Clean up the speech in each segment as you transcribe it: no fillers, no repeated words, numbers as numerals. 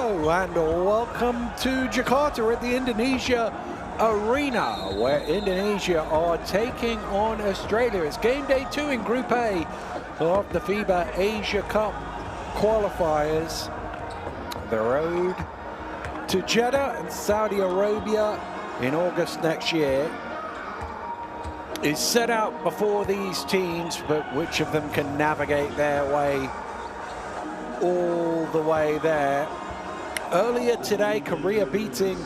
Hello and welcome to Jakarta at the Indonesia Arena, where Indonesia are taking on Australia. It's game day 2 in Group A of the FIBA Asia Cup qualifiers. The road to Jeddah and Saudi Arabia in August next year is set out before these teams, but which of them can navigate their way all the way there. Earlier today, Korea beating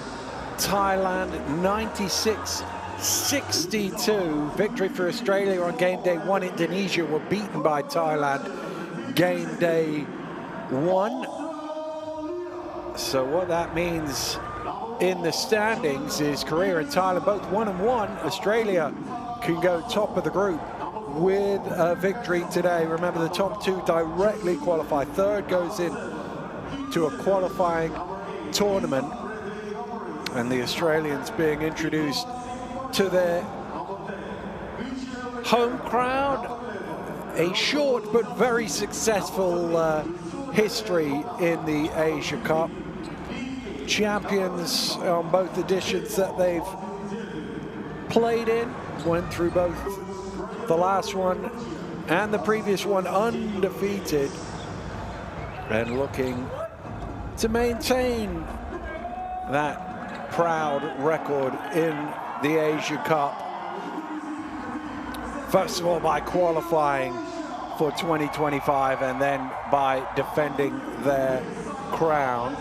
Thailand 96-62. Victory for Australia on game day 1. Indonesia were beaten by Thailand game day 1. So what that means in the standings is Korea and Thailand both 1-1. Australia can go top of the group with a victory today. Remember, the top 2 directly qualify. Third goes in to a qualifying tournament, and the Australians being introduced to their home crowd. A short but very successful history in the Asia Cup. Champions on both editions that they've played in. Went through both the last one and the previous one undefeated, and looking to maintain that proud record in the Asia Cup. First of all, by qualifying for 2025 and then by defending their crown.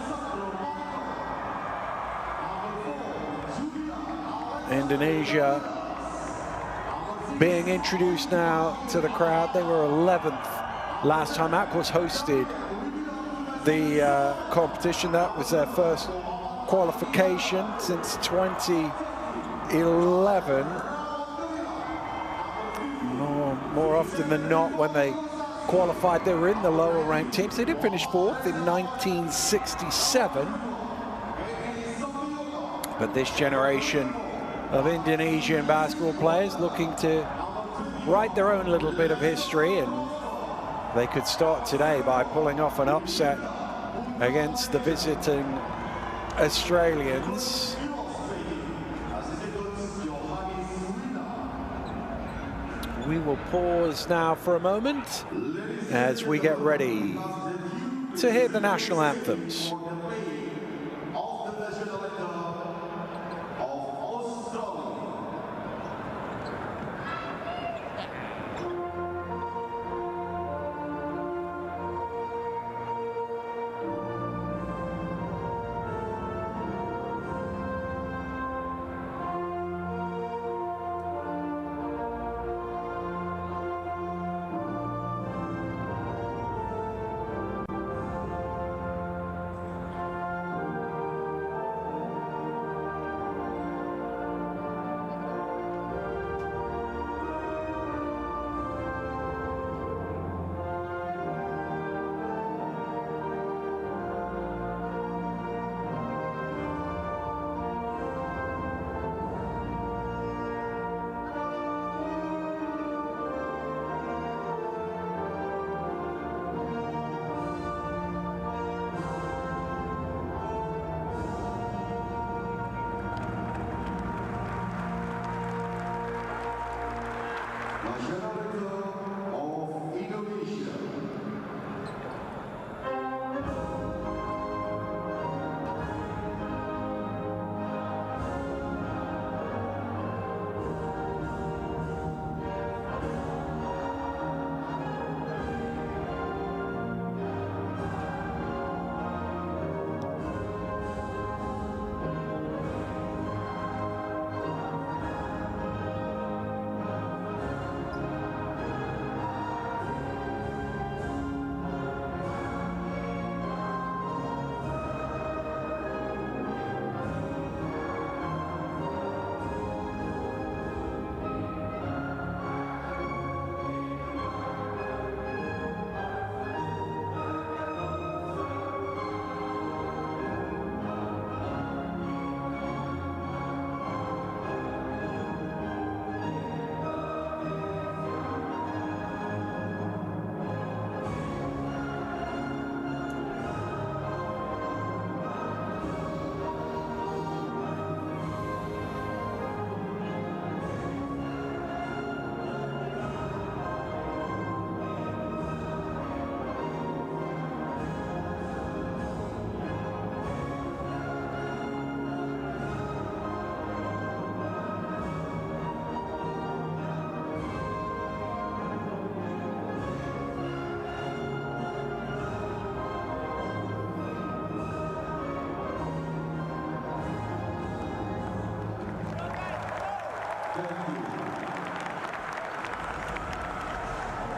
Indonesia being introduced now to the crowd. They were 11th last time. Aquas hosted the competition. That was their first qualification since 2011. More often than not, when they qualified, they were in the lower ranked teams. They did finish 4th in 1967. But this generation of Indonesian basketball players looking to write their own little bit of history, and they could start today by pulling off an upset against the visiting Australians. We will pause now for a moment as we get ready to hear the national anthems.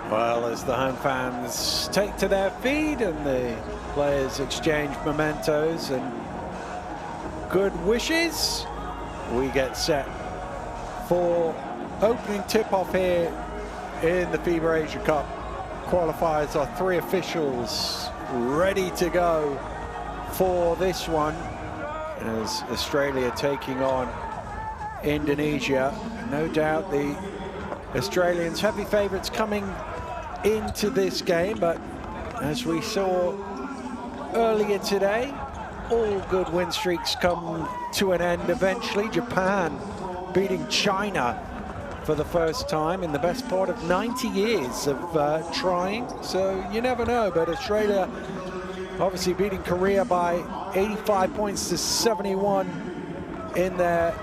Well, as the home fans take to their feet and the players exchange mementos and good wishes, we get set for opening tip-off here in the FIBA Asia Cup qualifiers. Our 3 officials ready to go for this one, as Australia taking on Indonesia. No doubt the Australians heavy favourites coming into this game, but as we saw earlier today, all good win streaks come to an end eventually. Japan beating China for the first time in the best part of 90 years of trying, so you never know. But Australia obviously beating Korea by 85 points to 71 in their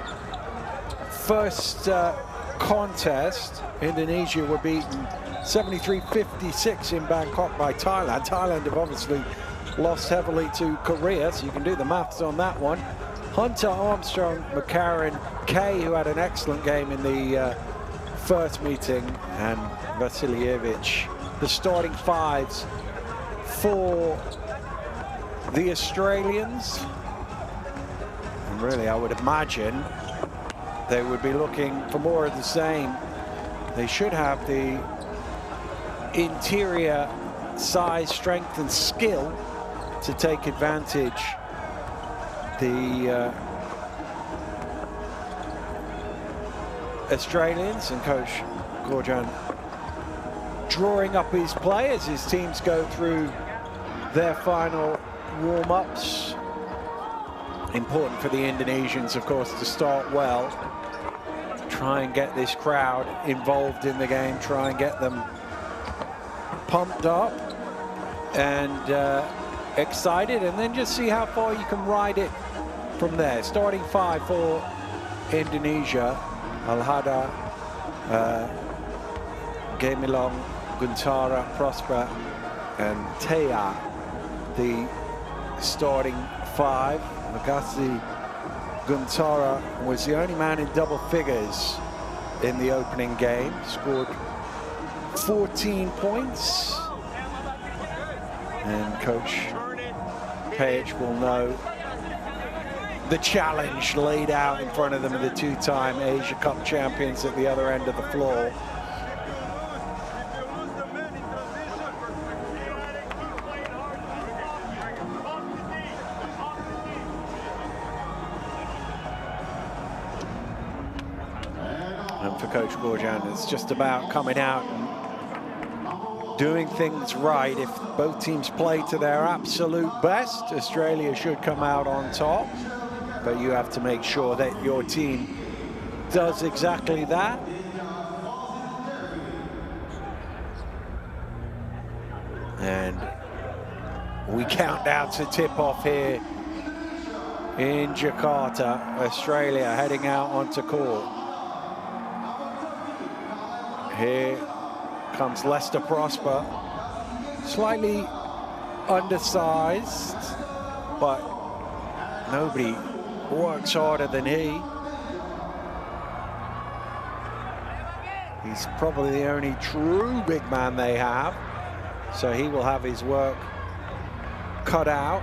first contest. Indonesia were beaten 73-56 in Bangkok by Thailand. Thailand have obviously lost heavily to Korea, so you can do the maths on that one. Hunter, Armstrong, McCarron, Kay, who had an excellent game in the first meeting, and Vasiljevic, the starting 5s for the Australians. And really, I would imagine they would be looking for more of the same. They should have the interior size, strength and skill to take advantage. The Australians and Coach Gorjan drawing up his players. His teams go through their final warm-ups. Important for the Indonesians, of course, to start well. Try and get this crowd involved in the game, try and get them pumped up and excited, and then just see how far you can ride it from there. Starting 5 for Indonesia: Alhada, Gemilong, Guntara, Prosper and Tea. The starting 5. Agassi Guntara was the only man in double figures in the opening game, scored 14 points, and Coach Page will know the challenge laid out in front of them, the 2-time Asia Cup champions at the other end of the floor. And for Coach Gorjan, it's just about coming out and doing things right. If both teams play to their absolute best, Australia should come out on top. But you have to make sure that your team does exactly that. And we count down to tip-off here in Jakarta. Australia heading out onto court. Here comes Lester Prosper, slightly undersized, but nobody works harder than he. He's probably the only true big man they have, so he will have his work cut out.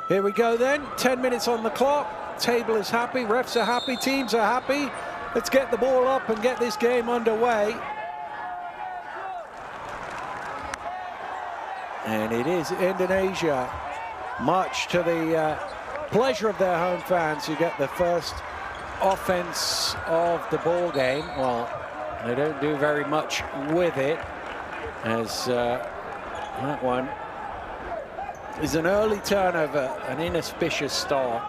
Here we go then, 10 minutes on the clock. Table is happy, refs are happy, teams are happy. Let's get the ball up and get this game underway. And it is Indonesia, much to the pleasure of their home fans, who get the first offense of the ball game. Well, they don't do very much with it, as that one is an early turnover, an inauspicious start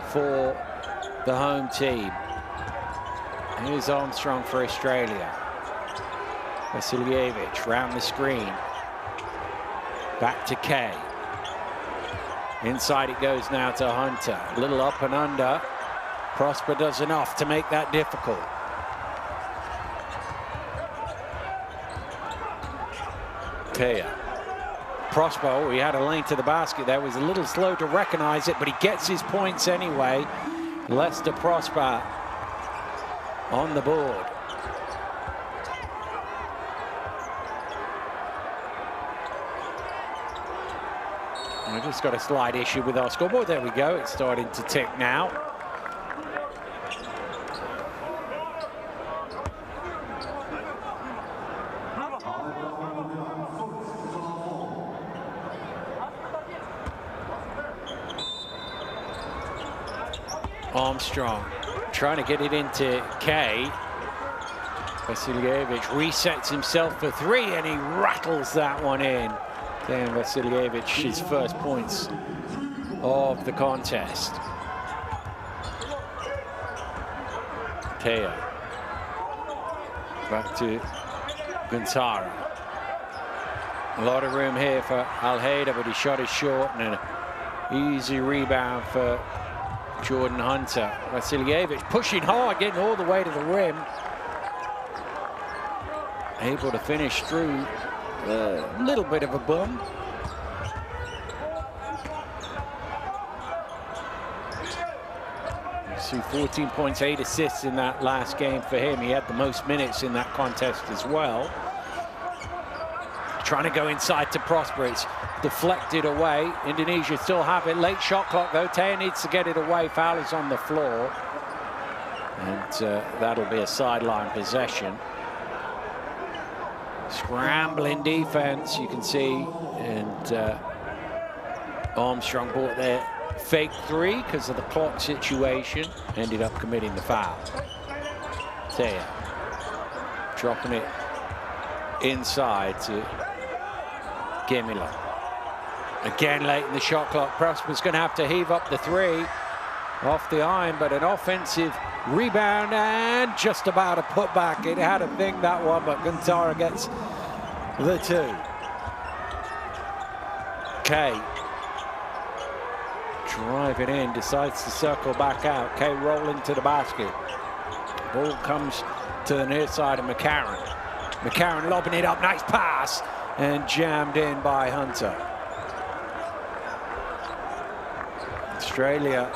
for the home team. Here's Armstrong for Australia. Vasiljevic round the screen. Back to Kay. Inside it goes now to Hunter. A little up and under. Prosper does enough to make that difficult. Taya. Prosper, he had a lane to the basket there, was a little slow to recognize it, but he gets his points anyway. Lester Prosper on the board. We just got a slight issue with our scoreboard. There we go. It's starting to tick now. Armstrong trying to get it into K. Vasiljevic resets himself for three and he rattles that one in. Dejan Vasiljevic, his first points of the contest. Taya. Back to Guntara. A lot of room here for Al-Hader, but his shot is short and an easy rebound for Jordan Hunter. Vasiljevic pushing hard, getting all the way to the rim. Able to finish through a little bit of a bum. You see 14 points, 8 assists in that last game for him. He had the most minutes in that contest as well. Trying to go inside to Prosper. It's deflected away. Indonesia still have it. Late shot clock though. Taya needs to get it away. Foul is on the floor. And that'll be a sideline possession. Scrambling defense, you can see. And Armstrong bought their fake three because of the clock situation. Ended up committing the foul. Taya dropping it inside to Gemila. Again late in the shot clock. Prosper's going to have to heave up the three off the iron, but an offensive rebound and just about a putback. It had a thing, that one, but Guntara gets the two. Kay driving in, decides to circle back out. Kay rolling to the basket. Ball comes to the near side of McCarron. McCarron lobbing it up, nice pass, and jammed in by Hunter. Australia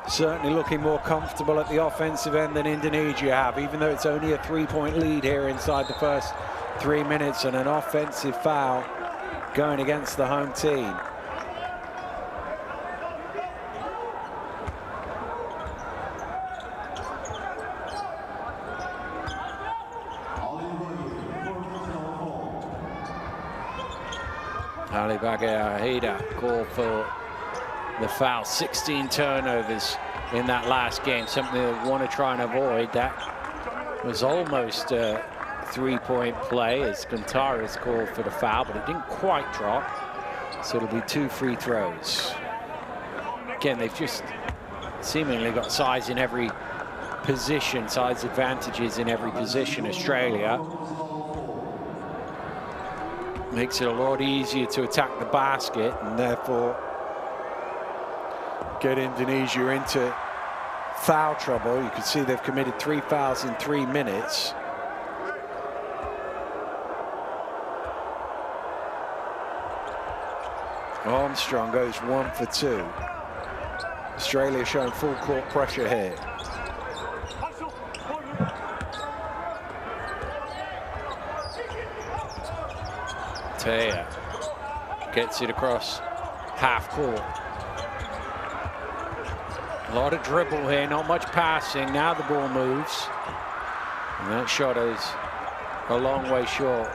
certainly looking more comfortable at the offensive end than Indonesia have, even though it's only a 3-point lead here inside the first 3 minutes, and an offensive foul going against the home team. Ali Bagheera called for the foul. 16 turnovers in that last game, something they want to try and avoid. That was almost a 3-point play as Guntara's called for the foul, but it didn't quite drop. So it'll be 2 free throws. Again, they've just seemingly got size in every position, size advantages in every position, Australia. Makes it a lot easier to attack the basket and therefore get Indonesia into foul trouble. You can see they've committed 3 fouls in 3 minutes. Armstrong goes 1 for 2. Australia showing full court pressure here. Taya gets it across half court. A lot of dribble here, not much passing. Now the ball moves. And that shot is a long way short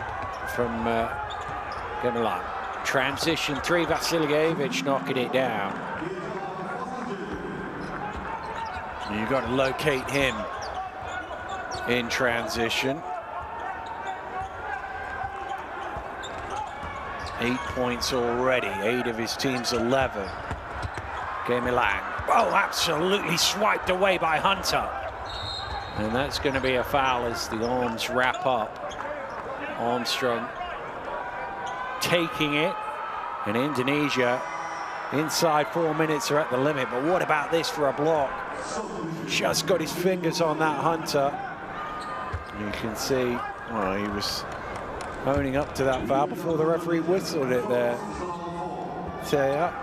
from Gemila. Transition 3, Vasiljevic knocking it down. You've got to locate him in transition. 8 points already, 8 of his team's 11. Gemila. Oh, absolutely swiped away by Hunter. And that's going to be a foul as the arms wrap up. Armstrong taking it, and Indonesia inside 4 minutes are at the limit. But what about this for a block? Just got his fingers on that Hunter. You can see, well, he was owning up to that foul before the referee whistled it there. Taya.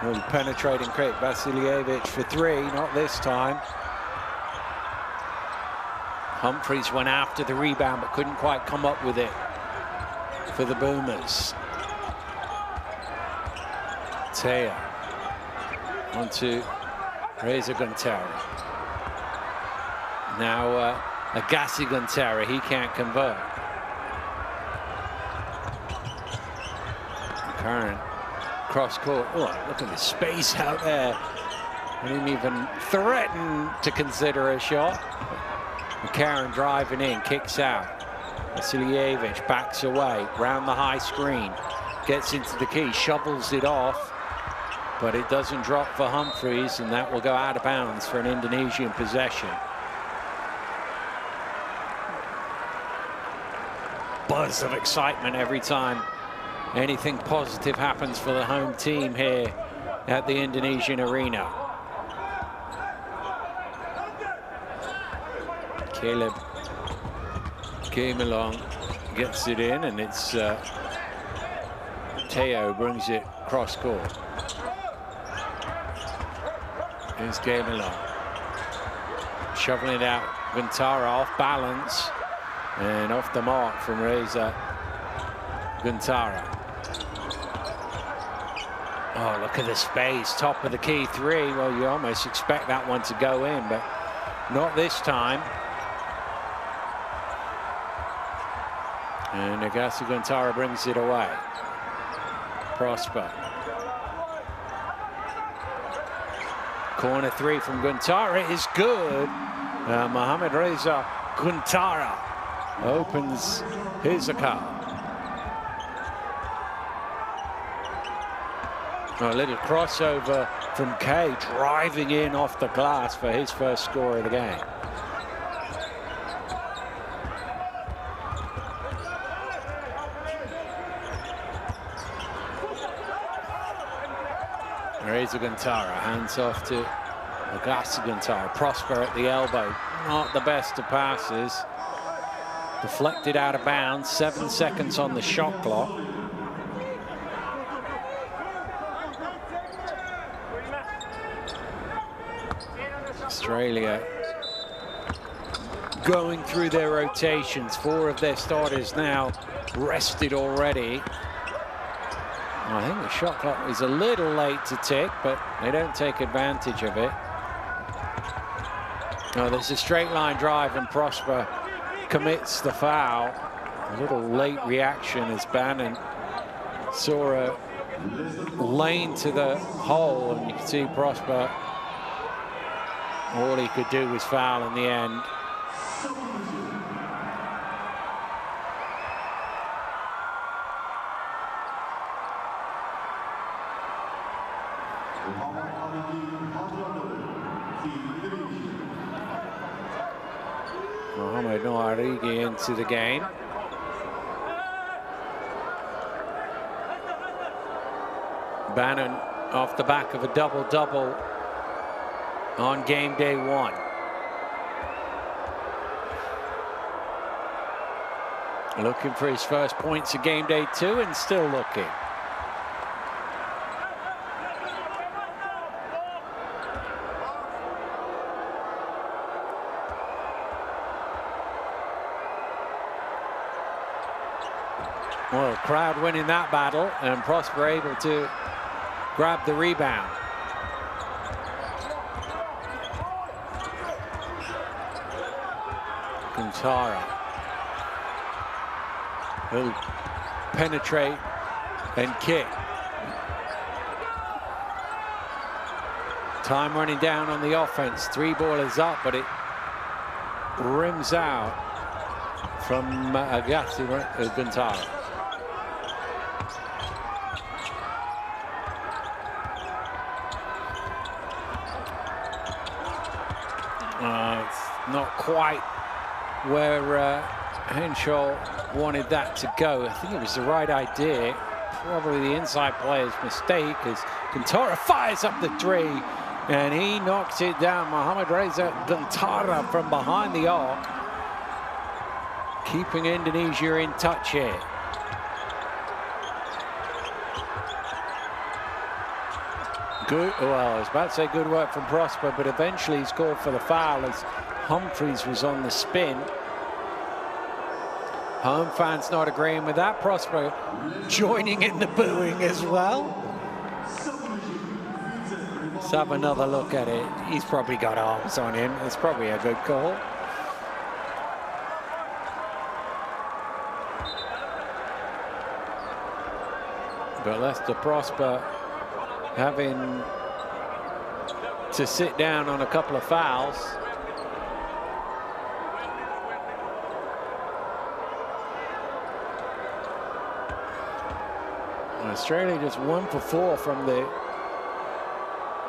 Really penetrating quick, Vasiljevic for three, not this time. Humphries went after the rebound but couldn't quite come up with it for the Boomers. Taya onto Reza Guntara. Now Agassi Guntara, he can't convert. Current cross court. Oh, look at the space out there. I didn't even threaten to consider a shot. McCarron driving in, kicks out. Vasiljevic backs away, round the high screen, gets into the key, shovels it off, but it doesn't drop for Humphries, and that will go out of bounds for an Indonesian possession. Buzz of excitement every time anything positive happens for the home team here at the Indonesian arena. Caleb came along, gets it in, and it's Teo brings it cross court. Here's Gamelon, shoveling it out. Guntara off balance and off the mark from Reza Guntara. Oh, look at the space, top of the key three. Well, you almost expect that one to go in, but not this time. And Agassi Guntara brings it away. Prosper. Corner three from Guntara is good. Mohamed Reza Guntara opens his account. A little crossover from Kay, driving in off the glass for his first score of the game. Reza Guntara, hands off to Agassi Guntara. Prosper at the elbow, not the best of passes. Deflected out of bounds, 7 seconds on the shot clock. Australia going through their rotations. 4 of their starters now rested already. I think the shot clock is a little late to tick, but they don't take advantage of it. No, there's a straight line drive and Prosper commits the foul. A little late reaction as Bannon saw a lane to the hole, and you can see Prosper, all he could do was foul in the end. Mohamed Noarigi into the game. Bannon off the back of a double-double on game day 1. Looking for his first points of game day 2 and still looking. Well, crowd winning that battle, and Prosper able to grab the rebound. Guntara will penetrate and kick. Time running down on the offense. 3 ball is up, but it rims out from Agassi Guntara. It's not quite where Henshaw wanted that to go. I think it was the right idea. Probably the inside player's mistake as Guntara fires up the 3. And he knocks it down. Mohamed Reza Gantara from behind the arc, keeping Indonesia in touch here. Good, well, I was about to say good work from Prosper, but eventually he's called for the foul as Humphreys was on the spin. Home fans not agreeing with that. Prosper joining in the booing as well. Let's have another look at it. He's probably got arms on him. It's probably a good call. But Lester Prosper having to sit down on a couple of fouls. Australia just 1 for 4 from the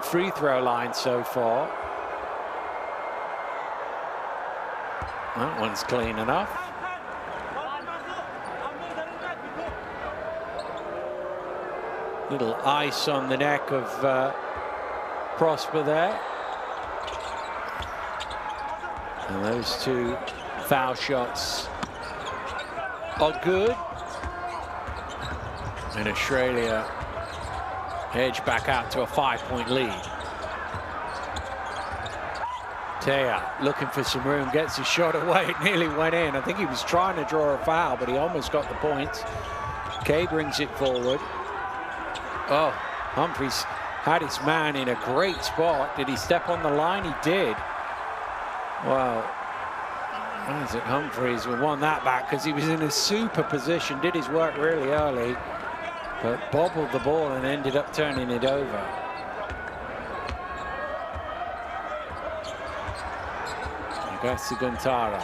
free throw line so far. That one's clean enough. Little ice on the neck of Prosper there. And those two foul shots are good. And Australia edge back out to a 5-point lead. Taya looking for some room, gets his shot away. It nearly went in. I think he was trying to draw a foul, but he almost got the points. Kay brings it forward. Oh, Humphreys had his man in a great spot. Did he step on the line? He did. Well, Isaac Humphreys will won that back because he was in a super position, did his work really early, but bobbled the ball and ended up turning it over. Agassi Gantara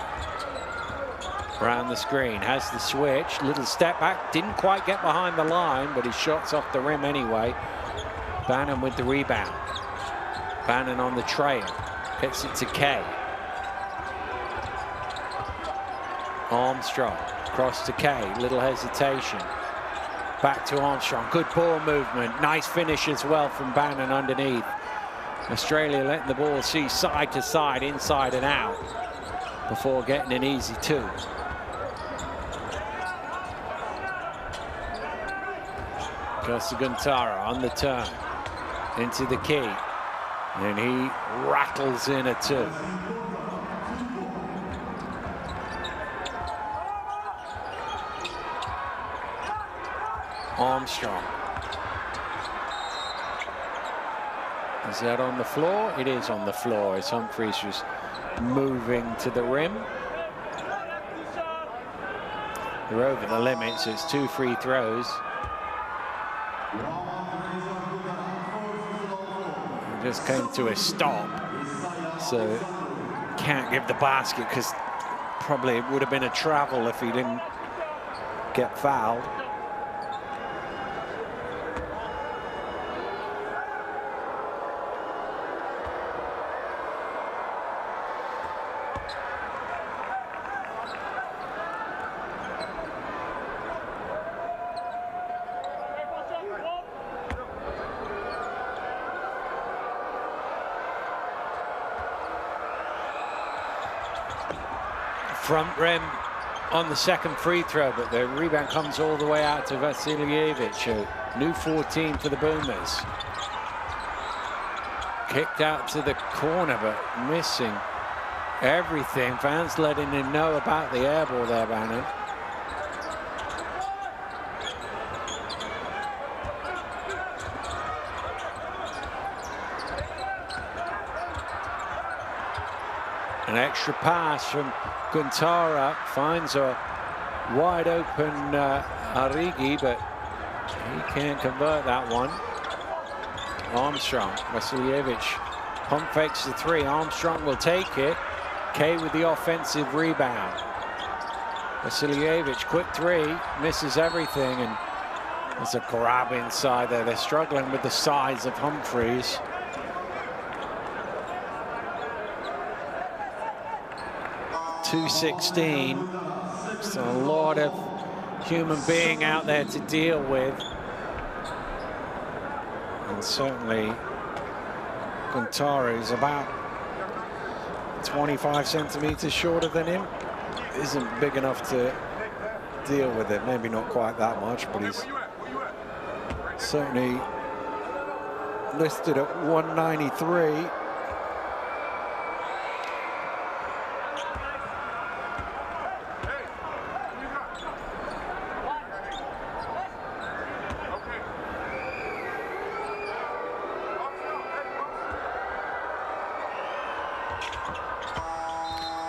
around the screen, has the switch, little step back, didn't quite get behind the line, but his shot's off the rim anyway. Bannon with the rebound. Bannon on the trail, gets it to Kay. Armstrong, cross to Kay, little hesitation. Back to Armstrong, good ball movement, nice finish as well from Bannon underneath. Australia letting the ball see side to side, inside and out, before getting an easy two. Agassi Gantara on the turn, into the key, and he rattles in a two. Armstrong. Is that on the floor? It is on the floor as Humphreys was moving to the rim. They're over the limit, so it's 2 free throws. It just came to a stop, so can't give the basket because probably it would have been a travel if he didn't get fouled. Front rim on the second free throw, but the rebound comes all the way out to Vasiljevic. New 14 for the Boomers. Kicked out to the corner, but missing everything. Fans letting him know about the air ball there, Bannon. An extra pass from Gantara, finds a wide open Arrighi, but he can't convert that one. Armstrong, Vasiljevic pump fakes the three. Armstrong will take it. Kay with the offensive rebound. Vasiljevic, quick three, misses everything, and there's a grab inside there. They're struggling with the size of Humphreys. .216, so a lot of human being out there to deal with, and certainly Alcantara, who's about 25 centimeters shorter than him, isn't big enough to deal with it. Maybe not quite that much, but he's certainly listed at 193.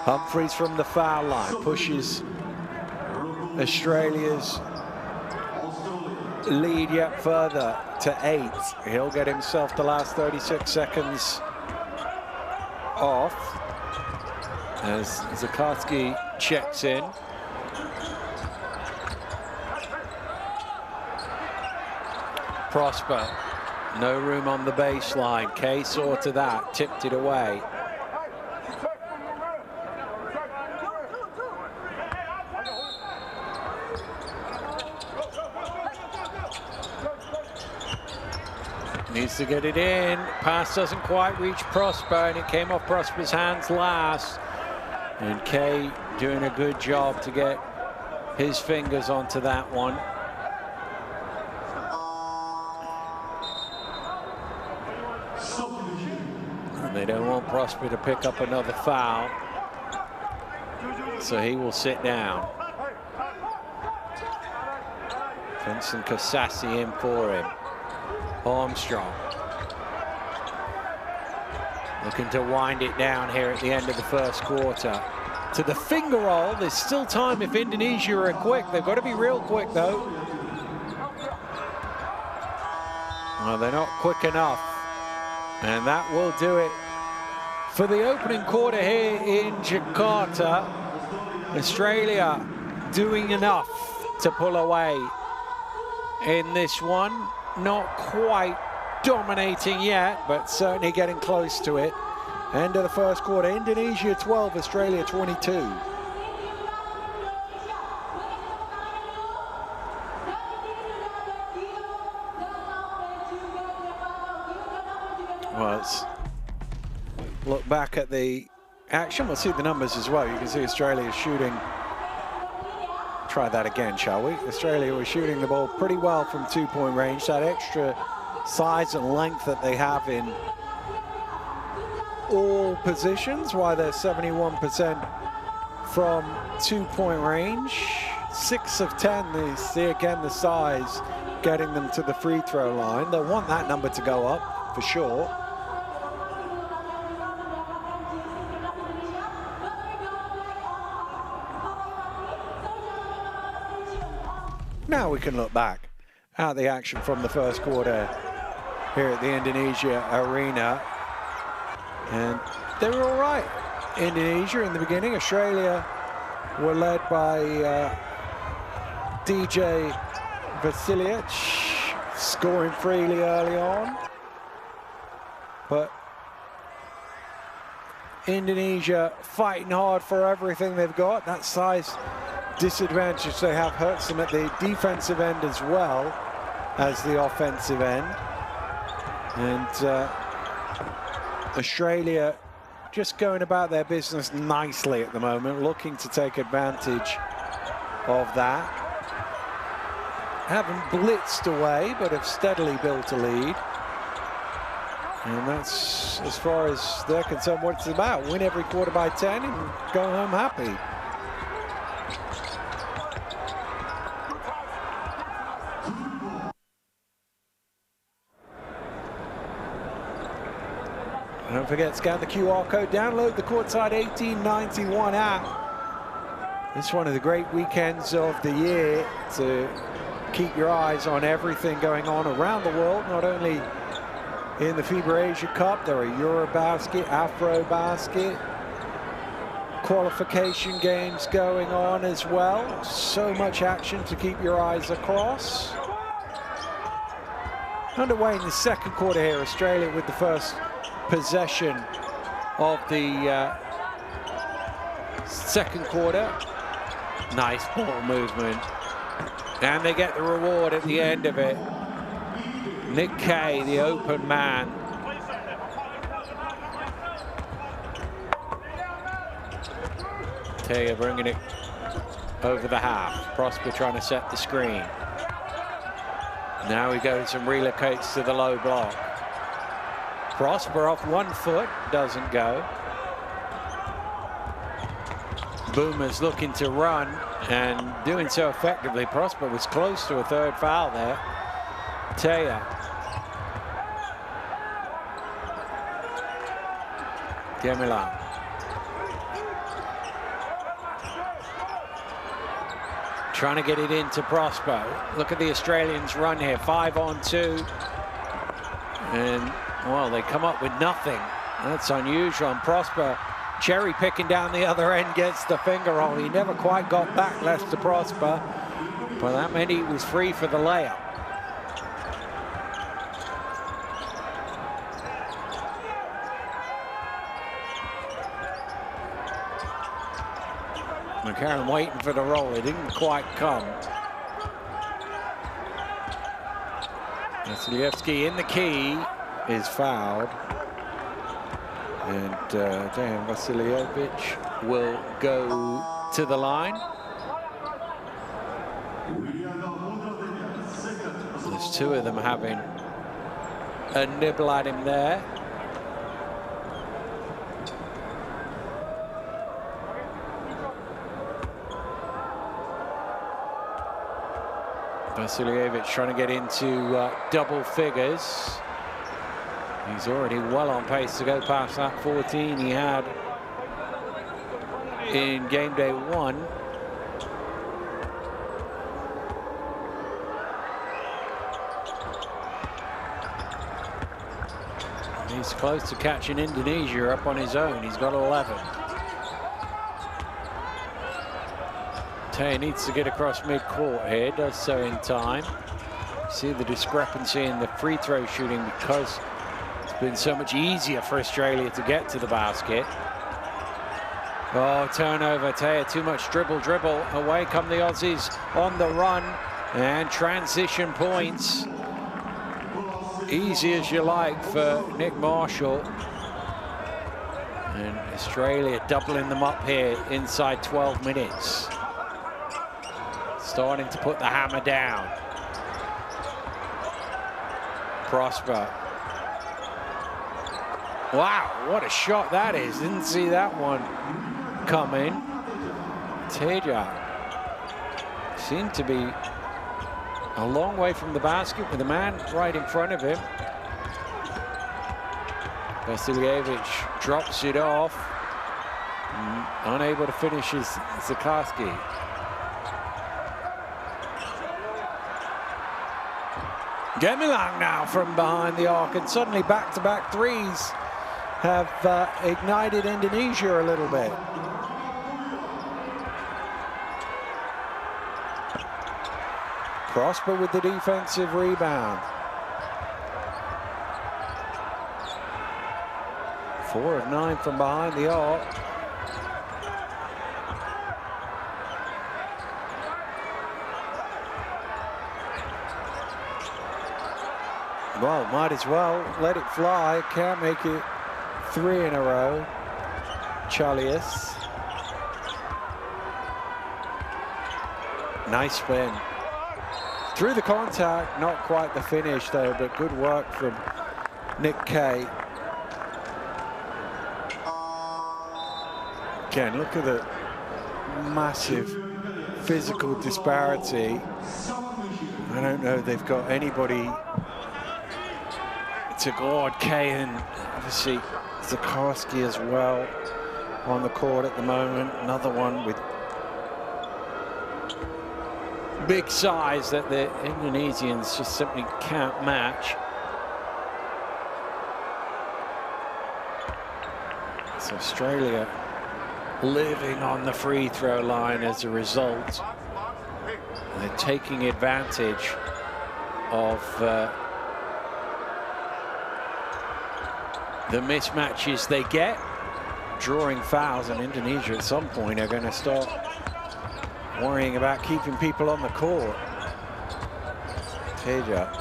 Humphries from the foul line pushes Australia's lead yet further to 8. He'll get himself the last 36 seconds off as Zakarski checks in. Prosper, no room on the baseline. Kay saw to that, tipped it away. Needs to get it in. Pass doesn't quite reach Prosper, and it came off Prosper's hands last. And Kay doing a good job to get his fingers onto that one. And they don't want Prosper to pick up another foul, so he will sit down. Vincent Cassasi in for him. Armstrong looking to wind it down here at the end of the first quarter. To the finger roll. There's still time if Indonesia are quick. They've got to be real quick, though. Well, they're not quick enough. And that will do it for the opening quarter here in Jakarta. Australia doing enough to pull away in this one. Not quite dominating yet, but certainly getting close to it. End of the first quarter. Indonesia 12, Australia 22. Well, let's look back at the action. We'll see the numbers as well. You can see Australia shooting. Try that again, shall we? Australia was shooting the ball pretty well from two-point range. That extra size and length that they have in all positions, why they're 71% from two-point range. 6 of 10, they see again the size getting them to the free throw line. They'll want that number to go up for sure. Now we can look back at the action from the first quarter here at the Indonesia arena. And they were all right, Indonesia, in the beginning. Australia were led by DJ Vasiljevic, scoring freely early on. But Indonesia fighting hard for everything they've got. That size disadvantage they have hurts them at the defensive end as well as the offensive end. And Australia just going about their business nicely at the moment, looking to take advantage of that. Haven't blitzed away, but have steadily built a lead. And that's, as far as they're concerned, what it's about. Win every quarter by 10 and go home happy. Don't forget, scan the QR code, download the Courtside 1891 app. It's one of the great weekends of the year to keep your eyes on everything going on around the world, not only in the FIBA Asia Cup. There are Eurobasket, Afrobasket, qualification games going on as well. So much action to keep your eyes across. Underway in the second quarter here, Australia with the first possession of the second quarter. Nice ball movement. And they get the reward at the end of it. Nick Kay, the open man, Taya bringing it over the half. Prosper trying to set the screen. Now he goes and relocates to the low block. Prosper off 1 foot, doesn't go. Boomer's looking to run and doing so effectively. Prosper was close to a 3rd foul there. Taya. Gemilang. Trying to get it into Prosper. Look at the Australians run here, 5-on-2. And, well, they come up with nothing. That's unusual. And Prosper, cherry picking down the other end, gets the finger roll. He never quite got back left to Prosper, but that meant he was free for the layup. McCarron waiting for the roll. It didn't quite come. Vasilevsky in the key is fouled. And Dan Vasiljevic will go to the line. There's 2 of them having a nibble at him there. Vasiljevic trying to get into double figures. He's already well on pace to go past that 14 he had in game day 1. He's close to catching Indonesia up on his own. He's got 11. Taya needs to get across mid-court here, does so in time. See the discrepancy in the free throw shooting because it's been so much easier for Australia to get to the basket. Oh, turnover. Taya, too much dribble. Away come the Aussies on the run, and transition points. Easy as you like for Nick Marshall. And Australia doubling them up here inside 12 minutes. Starting to put the hammer down. Prosper. Wow, what a shot that is. Didn't see that one coming. Teja seemed to be a long way from the basket with the man right in front of him. Vasiljevic drops it off. Unable to finish his Zakarski. Gemilang now from behind the arc, and suddenly back-to-back threes have ignited Indonesia a little bit. Prosper with the defensive rebound. 4 of 9 from behind the arc. Well, might as well let it fly. Can't make it 3 in a row. Chalius. Nice spin. Through the contact, not quite the finish though, but good work from Nick Kay. Again, look at the massive physical disparity. I don't know if they've got anybody to guard Kay, and obviously Zakarski as well on the court at the moment. Another one with big size that the Indonesians just simply can't match. So Australia living on the free throw line as a result. They're taking advantage of the mismatches they get, drawing fouls, and Indonesia at some point are going to start worrying about keeping people on the court. Teja.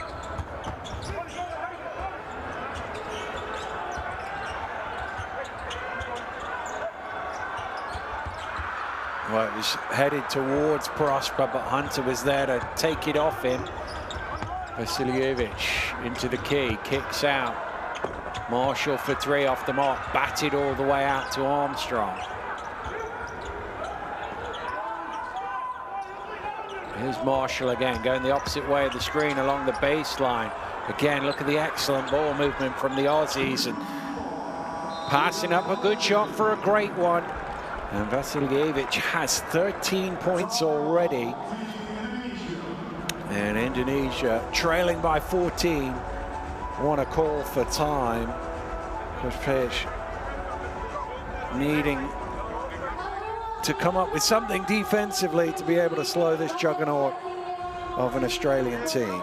Well, it was headed towards Prosper, but Hunter was there to take it off him. Vasiljevic into the key, kicks out. Marshall for three off the mark, batted all the way out to Armstrong. Here's Marshall again, going the opposite way of the screen along the baseline. Again, look at the excellent ball movement from the Aussies, and passing up a good shot for a great one. And Vasiljevic has 13 points already. And Indonesia trailing by 14. Want a call for time. Coach needing to come up with something defensively to be able to slow this juggernaut of an Australian team.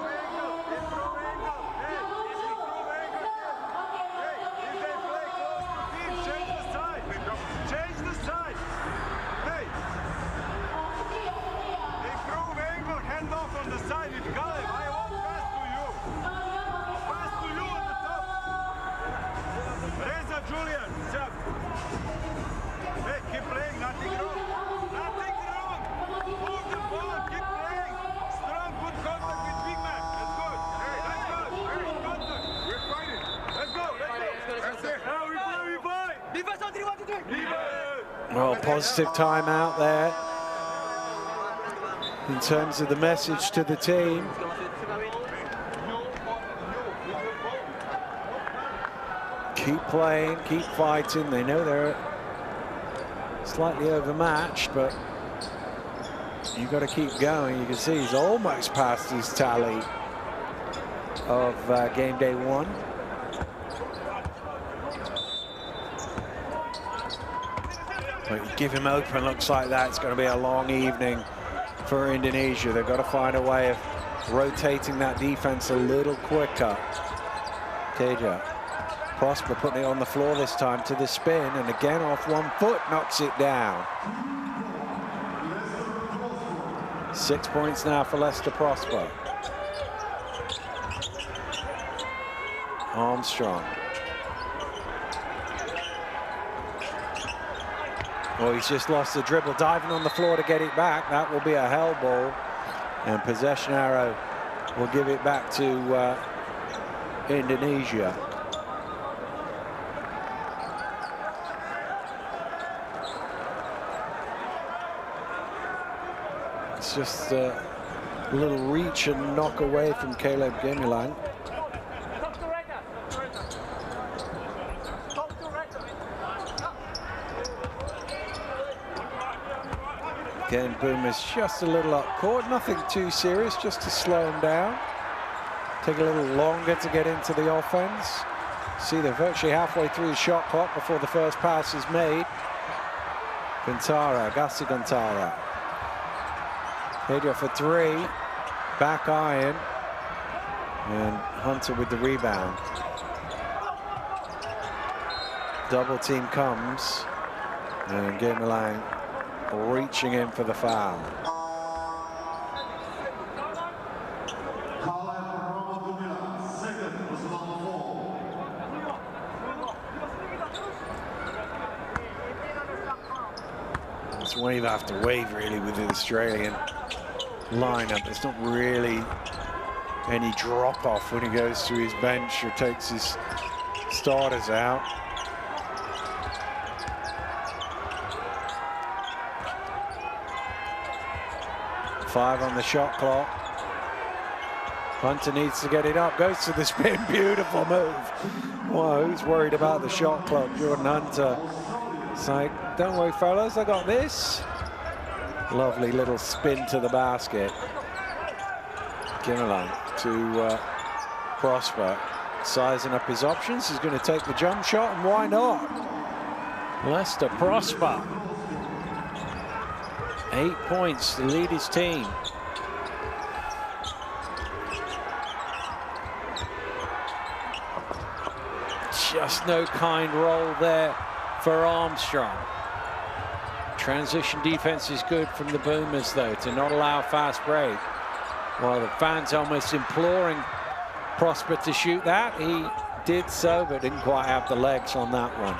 Well, positive timeout there in terms of the message to the team. Keep playing, keep fighting. They know they're slightly overmatched, but you've got to keep going. You can see he's almost past his tally of game day one. But you give him open, looks like that. It's going to be a long evening for Indonesia. They've got to find a way of rotating that defense a little quicker. Teja, Prosper putting it on the floor this time to the spin, and again off one foot, knocks it down. 6 points now for Lester Prosper. Armstrong. Oh, he's just lost the dribble, diving on the floor to get it back. That will be a hell ball. And possession arrow will give it back to Indonesia. It's just a little reach and knock away from Caleb Gemilang. Again, Boomer's just a little up court, nothing too serious, just to slow him down. Take a little longer to get into the offense. See, they're virtually halfway through the shot clock before the first pass is made. Gantara, Gassi Gantara. Pedro for three, back iron, and Hunter with the rebound. Double team comes, and Gemilang reaching in for the foul. It's wave after wave really with the Australian lineup. There's not really any drop off when he goes to his bench or takes his starters out. Five on the shot clock. Hunter needs to get it up, goes to the spin, beautiful move. Wow, who's worried about the shot clock? Jordan Hunter. It's like, don't worry fellas, I got this. Lovely little spin to the basket. Gemilang to Prosper, sizing up his options. He's going to take the jump shot, and why not? Lester Prosper. 8 points to lead his team. Just no kind roll there for Armstrong. Transition defense is good from the Boomers, though, to not allow a fast break. Well, the fans almost imploring Prosper to shoot that. He did so, but didn't quite have the legs on that one.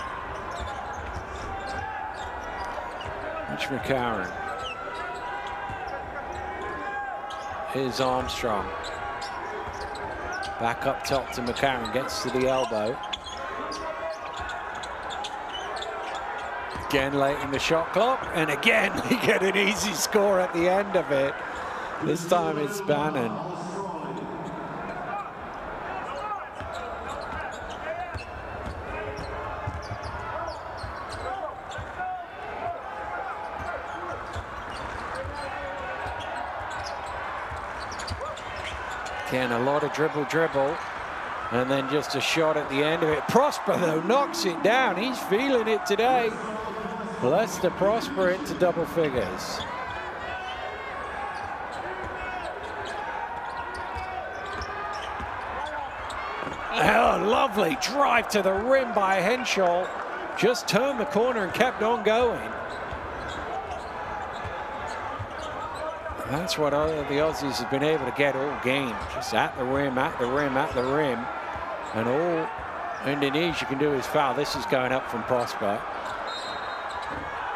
Mitch McCarron. Here's Armstrong. Back up top to McCarron, gets to the elbow. Again late in the shot clock, and again we get an easy score at the end of it. This time it's Bannon. Again, a lot of dribble, and then just a shot at the end of it. Prosper, though, knocks it down. He's feeling it today. Leicester Prosper into double figures. Oh, lovely drive to the rim by Henshaw. Just turned the corner and kept on going. That's what the Aussies have been able to get all game. Just at the rim, at the rim, at the rim. And all Indonesia can do is foul. This is going up from Prosper.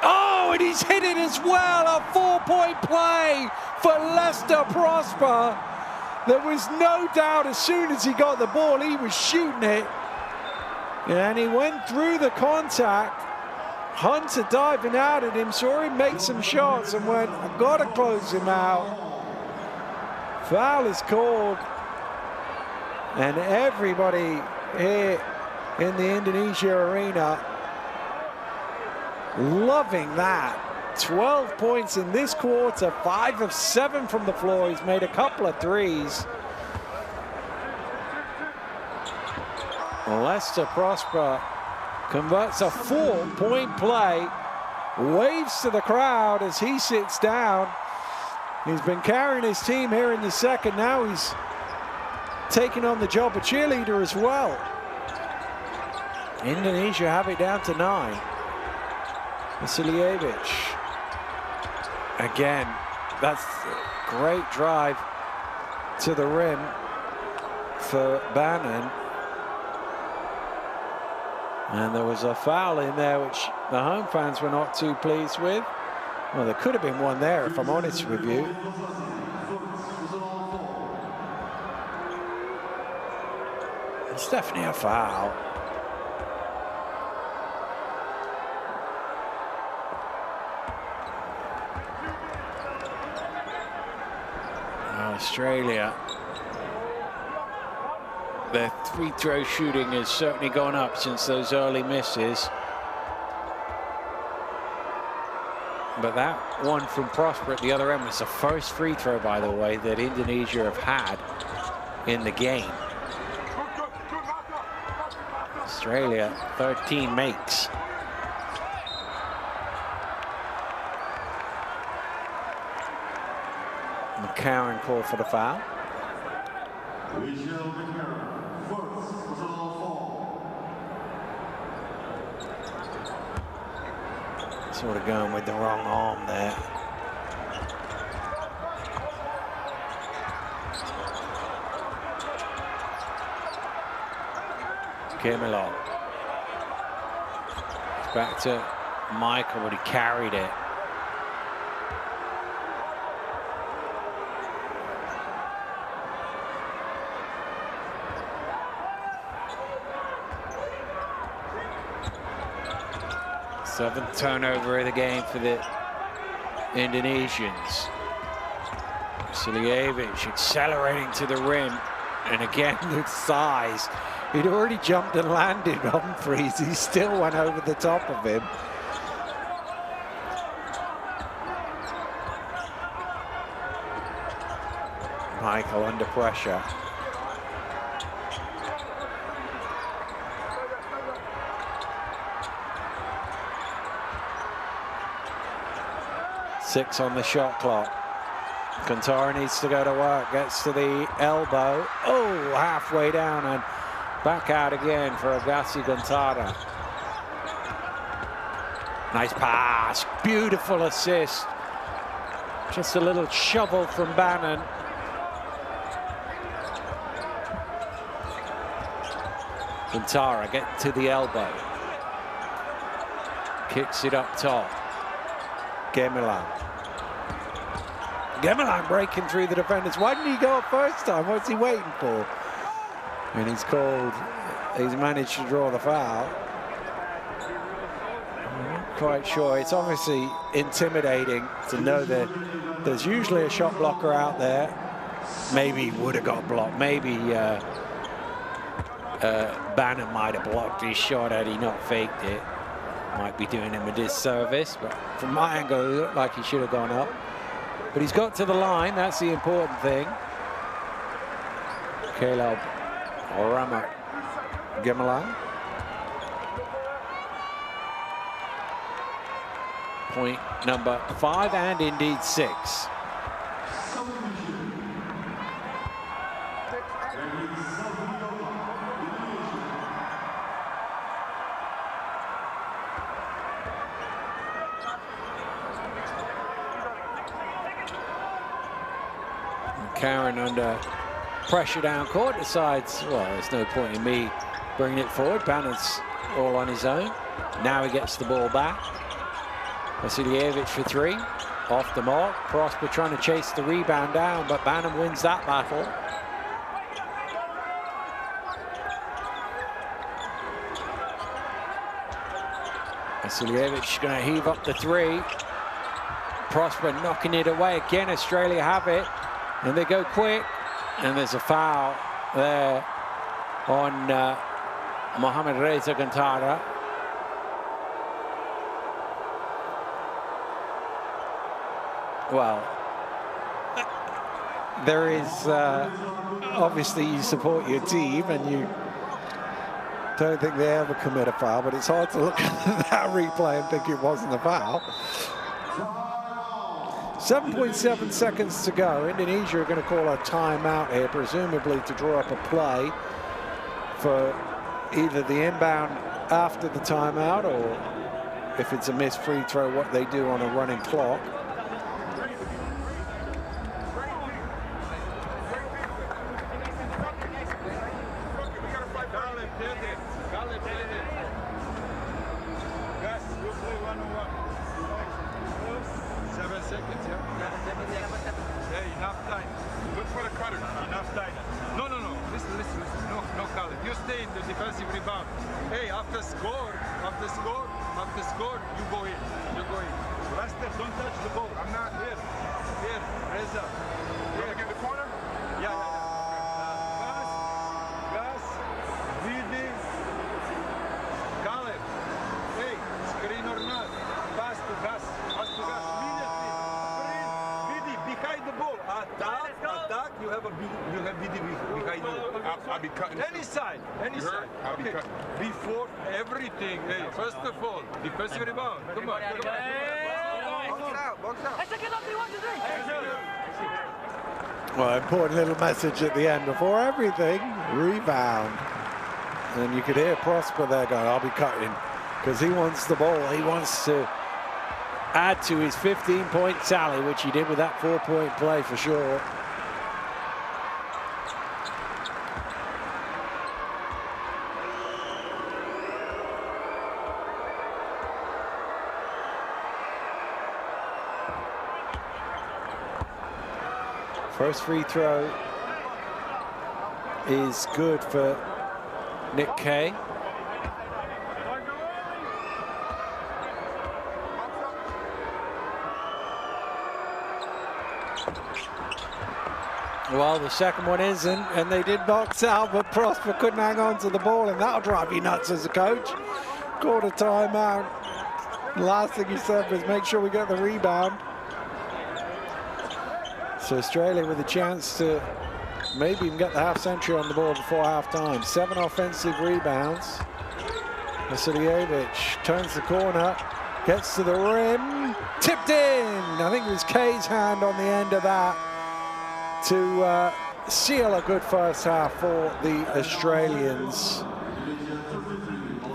Oh, and he's hit it as well. A 4-point play for Leicester Prosper. There was no doubt as soon as he got the ball, he was shooting it. And he went through the contact. Hunter diving out at him, saw him make some shots and went, I've got to close him out. Foul is called. And everybody here in the Indonesia arena loving that. 12 points in this quarter, 5 of 7 from the floor. He's made a couple of threes. Leicester Prosper converts a 4-point play, waves to the crowd as he sits down. He's been carrying his team here in the second. Now he's taking on the job of cheerleader as well. Indonesia have it down to 9. Vasiljevic. Again, that's a great drive to the rim for Bannon. And there was a foul in there which the home fans were not too pleased with. Well, there could have been one there, if I'm honest with you. It's definitely a foul. Australia, their free throw shooting has certainly gone up since those early misses. But that one from Prosper at the other end was the first free throw, by the way, that Indonesia have had in the game. Australia, 13 makes. McCarron called for the foul. Sort of going with the wrong arm there. Kimilov. Back to Michael, but he carried it. Seventh turnover of the game for the Indonesians. Vasiljevic accelerating to the rim, and again with size. He'd already jumped and landed Humphries. He still went over the top of him. Michael under pressure. Six on the shot clock. Kantara needs to go to work, gets to the elbow. Oh, halfway down and back out again for Agassi Kantara. Nice pass, beautiful assist. Just a little shovel from Bannon. Kantara getting to the elbow. Kicks it up top. Gemilang. Gemilang breaking through the defenders. Why didn't he go up first time? What's he waiting for? And he's managed to draw the foul. I'm not quite sure. It's obviously intimidating to know that there's usually a shot blocker out there. Maybe he would have got blocked. Maybe Bannon might have blocked his shot had he not faked it. Might be doing him a disservice, but from my angle, it looked like he should have gone up. But he's got to the line. That's the important thing. Caleb Orama Gemilang. Point number 5 and indeed 6. Karen under pressure down court decides, well, there's no point in me bringing it forward. Bannon's all on his own. Now he gets the ball back. Vasiljevic for 3. Off the mark. Prosper trying to chase the rebound down, but Bannon wins that battle. Vasiljevic going to heave up the 3. Prosper knocking it away. Again, Australia have it. And they go quick, and there's a foul there on Mohamed Reza Gantara. Well, there is, obviously you support your team and you don't think they ever commit a foul, but it's hard to look at that replay and think it wasn't a foul. 7.7 seconds to go. Indonesia are going to call a timeout here, presumably to draw up a play for either the inbound after the timeout, or if it's a missed free throw, what they do on a running clock. Well, important little message at the end before everything. Rebound. And you could hear Prosper there going, I'll be cutting, because he wants the ball. He wants to add to his 15-point tally, which he did with that 4-point play for sure. First free throw is good for Nick Kay. Well, the second one isn't, and they did box out, but Prosper couldn't hang on to the ball, and that'll drive you nuts as a coach. Called a timeout. Last thing he said was make sure we get the rebound. So Australia with a chance to maybe even get the half century on the ball before halftime. 7 offensive rebounds. Vasiljevic turns the corner, gets to the rim, tipped in. I think it was Kay's hand on the end of that to seal a good first half for the Australians.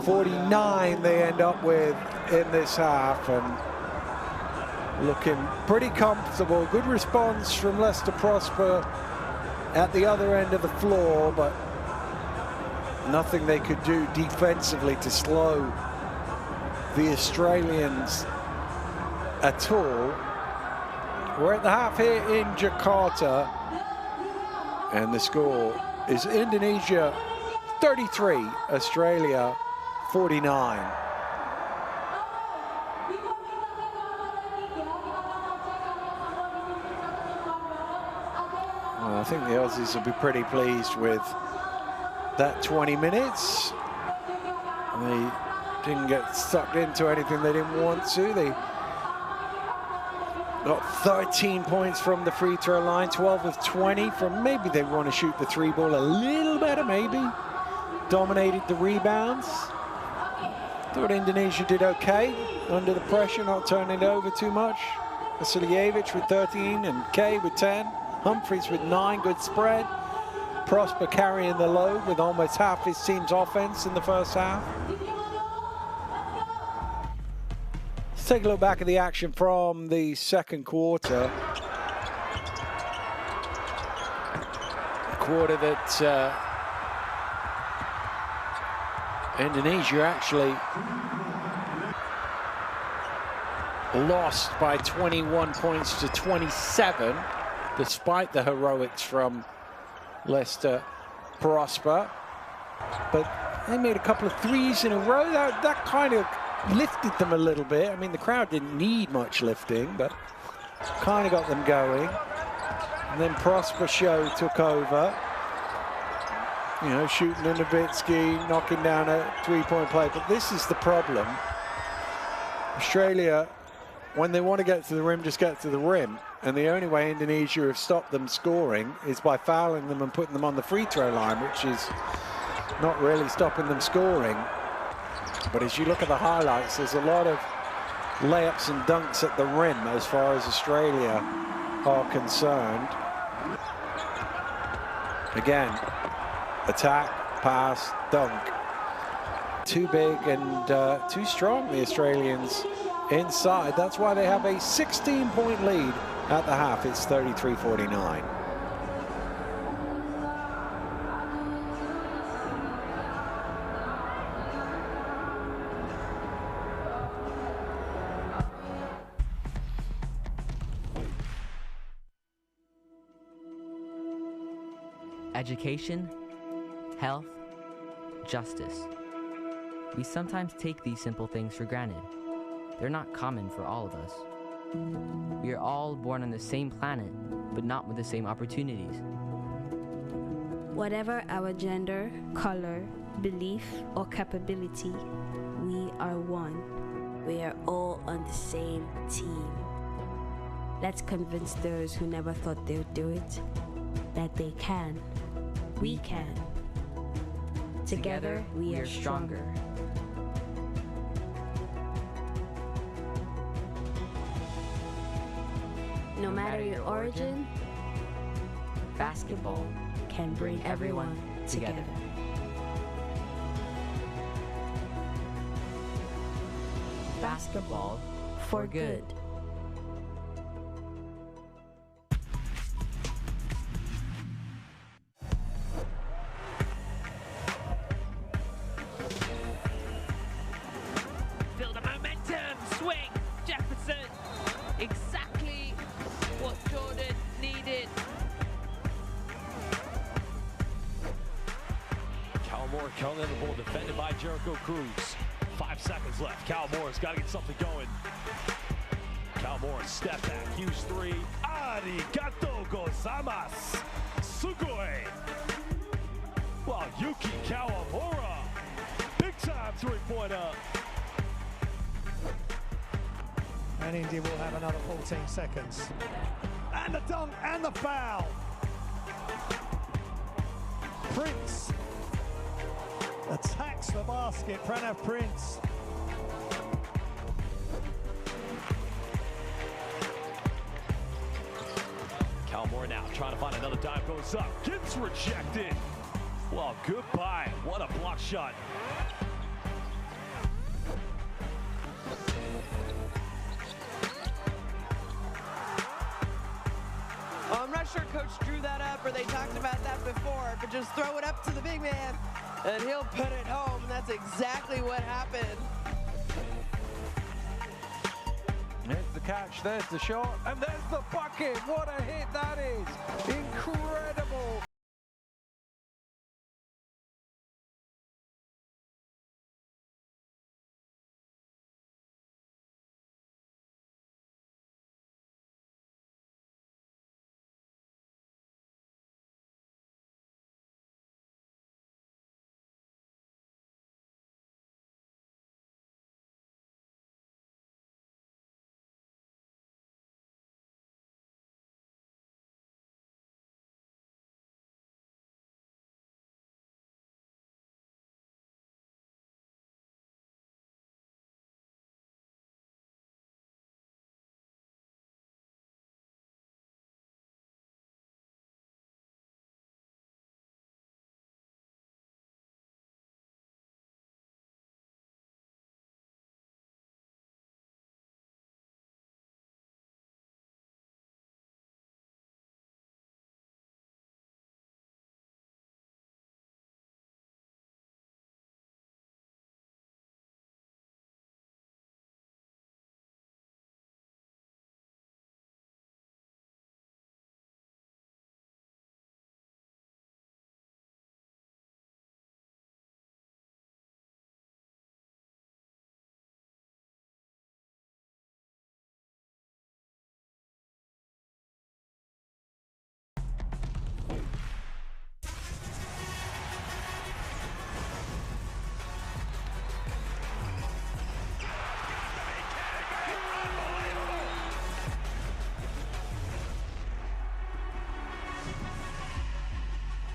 49 they end up with in this half, and looking pretty comfortable. Good response from Lester Prosper at the other end of the floor, but nothing they could do defensively to slow the Australians at all. We're at the half here in Jakarta, and the score is Indonesia 33, Australia 49. Well, I think the Aussies will be pretty pleased with that 20 minutes. They didn't get sucked into anything they didn't want to. They got 13 points from the free throw line, 12 of 20 from, maybe they want to shoot the three ball a little better, maybe. Dominated the rebounds. Thought Indonesia did okay under the pressure, not turning it over too much. Vasiljevic with 13 and Kay with 10. Humphries with 9, good spread. Prosper carrying the load with almost half his team's offense in the first half. Let's take a look back at the action from the second quarter. A quarter that Indonesia actually lost by 21 points to 27, despite the heroics from Lester Prosper. But they made a couple of threes in a row. That kind of lifted them a little bit. I mean, the crowd didn't need much lifting, but kind of got them going. And then Prosper Show took over. You know, shooting Nowitzki, knocking down a three-point play. But this is the problem. Australia, when they want to get to the rim, just get to the rim. And the only way Indonesia have stopped them scoring is by fouling them and putting them on the free throw line, which is not really stopping them scoring. But as you look at the highlights, there's a lot of layups and dunks at the rim as far as Australia are concerned. Again, attack, pass, dunk. Too big and too strong, the Australians inside. That's why they have a 16-point lead at the half. It's 33-49. Education, health, justice. We sometimes take these simple things for granted. They're not common for all of us. We are all born on the same planet, but not with the same opportunities. Whatever our gender, color, belief, or capability, we are one. We are all on the same team. Let's convince those who never thought they would do it that they can. We can. Together, we are stronger. No matter your origin, basketball can bring everyone together. Basketball for good. Feel the momentum, swing, Jefferson. Exactly what Jordan needed. Cal Moore coming in the ball, defended by Jericho Cruz. 5 seconds left. Cal Moore's got to get something going. Cal Moore, step back, huge three. Arigato gozaimasu. Sugoi. Wow, Yuki Kawamura. Big time three-pointer. And India will have another 14 seconds. And the dunk and the foul. Prince attacks the basket. Pranav Prince. Cal Moore now trying to find another dive, goes up. Gets rejected. Well, goodbye. What a block shot. I'm not sure Coach drew that up or they talked about that before, but just throw it up to the big man and he'll put it home, and that's exactly what happened. It's the catch. There's the shot, and there's the bucket. What a hit that is. Incredible.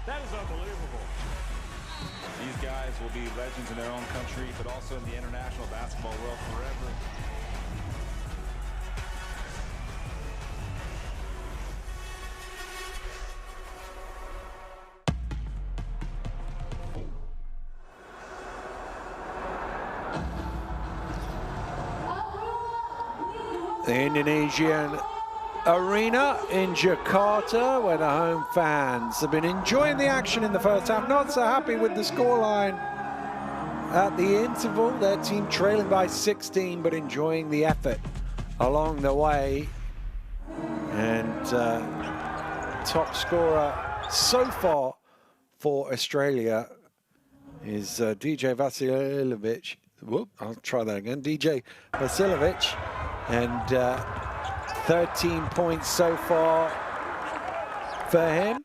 That is unbelievable. These guys will be legends in their own country, but also in the international basketball world forever. The Indonesian arena in Jakarta, where the home fans have been enjoying the action in the first half. Not so happy with the scoreline at the interval. Their team trailing by 16, but enjoying the effort along the way. And top scorer so far for Australia is DJ Vasiljevic. Whoop, I'll try that again. DJ Vasiljevic. And 13 points so far for him.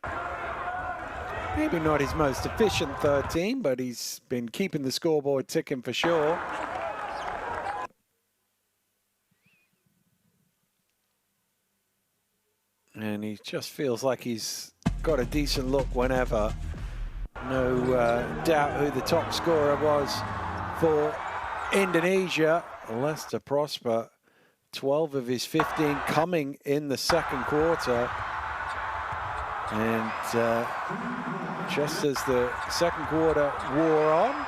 Maybe not his most efficient 13, but he's been keeping the scoreboard ticking for sure. And he just feels like he's got a decent look whenever. No doubt who the top scorer was for Indonesia, Lester Prosper. 12 of his 15 coming in the second quarter. And just as the second quarter wore on,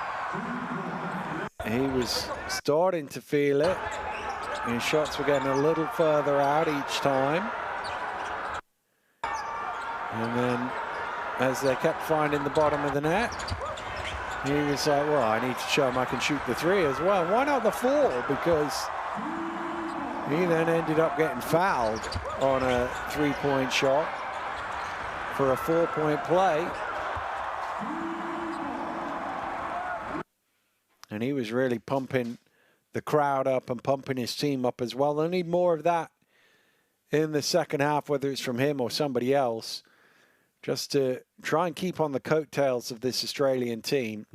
he was starting to feel it. His shots were getting a little further out each time. And then as they kept finding the bottom of the net, he was like, well, I need to show him I can shoot the three as well. Why not the four? Because he then ended up getting fouled on a three-point shot for a 4-point play. And he was really pumping the crowd up and pumping his team up as well. They'll need more of that in the second half, whether it's from him or somebody else, just to try and keep on the coattails of this Australian team.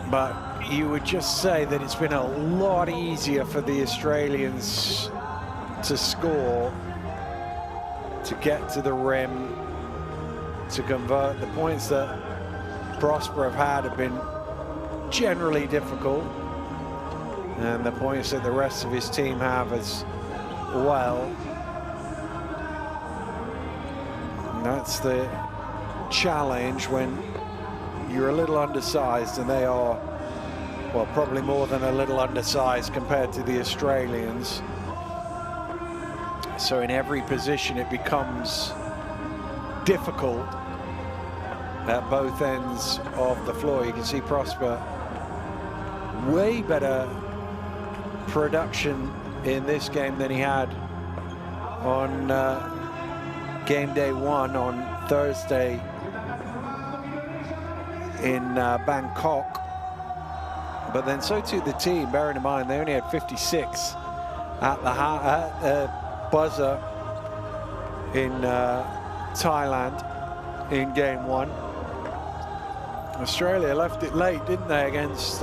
But you would just say that it's been a lot easier for the Australians to score, to get to the rim, to convert. The points that Prosper have been generally difficult, and the points that the rest of his team have as well. And that's the challenge when you're a little undersized, and they are, well, probably more than a little undersized compared to the Australians. So in every position it becomes difficult at both ends of the floor. You can see Prosper, way better production in this game than he had on game day 1 on Thursday in Bangkok. But then so too the team, bearing in mind they only had 56 at the buzzer in Thailand in game 1. Australia left it late, didn't they, against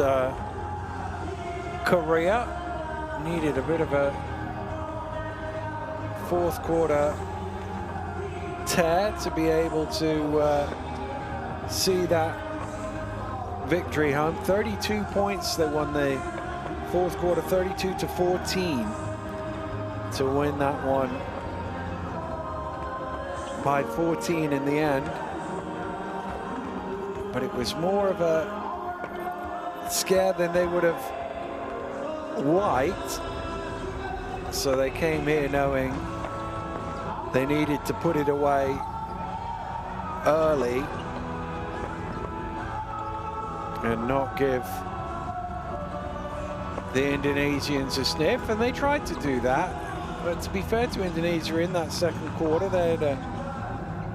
Korea. Needed a bit of a fourth quarter tear to be able to see that victory home. 32 points. They won the fourth quarter 32-14 to win that one by 14 in the end. But it was more of a scare than they would have liked. So they came here knowing they needed to put it away early and not give the Indonesians a sniff, and they tried to do that. But to be fair to Indonesia, in that second quarter they had a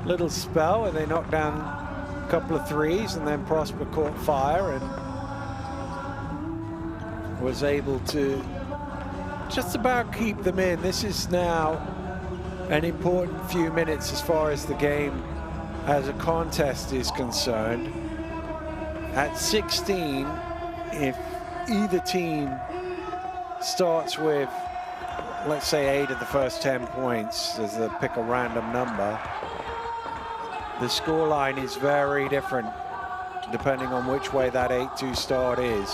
little spell where they knocked down a couple of threes, and then Prosper caught fire and was able to just about keep them in. This is now an important few minutes as far as the game as a contest is concerned. At 16, if either team starts with, let's say, 8 of the first 10 points, as they pick a random number, the scoreline is very different depending on which way that 8-2 start is.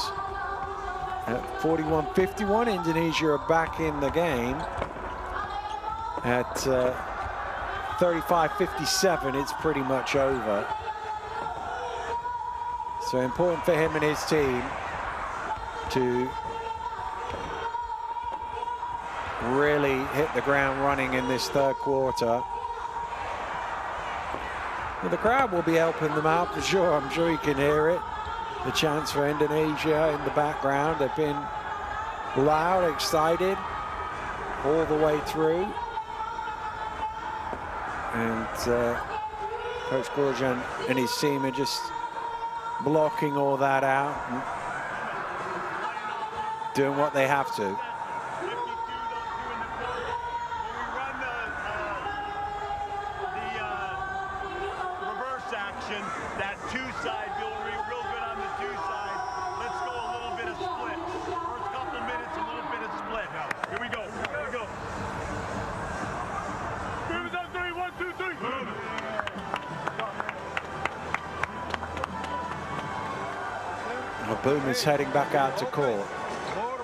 At 41-51, Indonesia are back in the game. At 35-57, it's pretty much over. So important for him and his team to really hit the ground running in this third quarter. Well, the crowd will be helping them out for sure. I'm sure you can hear it. The chants for Indonesia in the background. They've been loud, excited all the way through. And Coach Gorjan and his team are just blocking all that out and doing what they have to. Boom is heading back out to court. More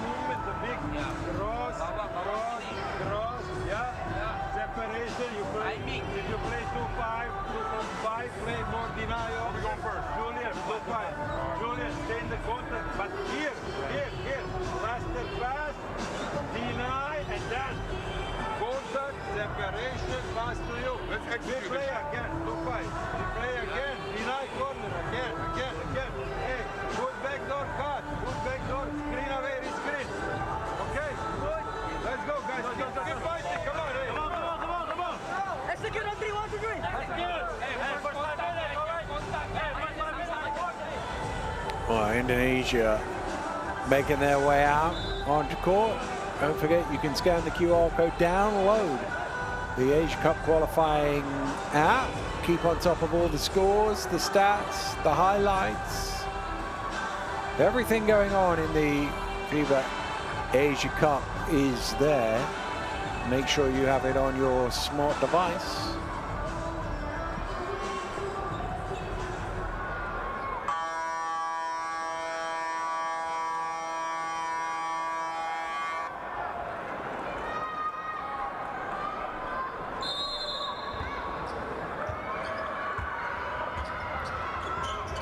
movement, the big cross, yeah. Separation, you play, if you play 2-5, 2-5, play more denial. We go first. Julian, 2-5. Julian, stay in the contact, but here, faster pass, deny, and then contact, separation, pass to you. Let's execute. We play again, 2-5. We play again, deny corner, again. Hey, good backdoor cut, good backdoor, screen away, screen. Okay, good. Let's go, guys. Keep fighting, come on, hey. Come on. Execute on 3, 1, 2, 3. Well, Indonesia making their way out onto court. Don't forget, you can scan the QR code, download the Asia Cup qualifying app. Keep on top of all the scores, the stats, the highlights, everything going on in the FIBA Asia Cup is there. Make sure you have it on your smart device.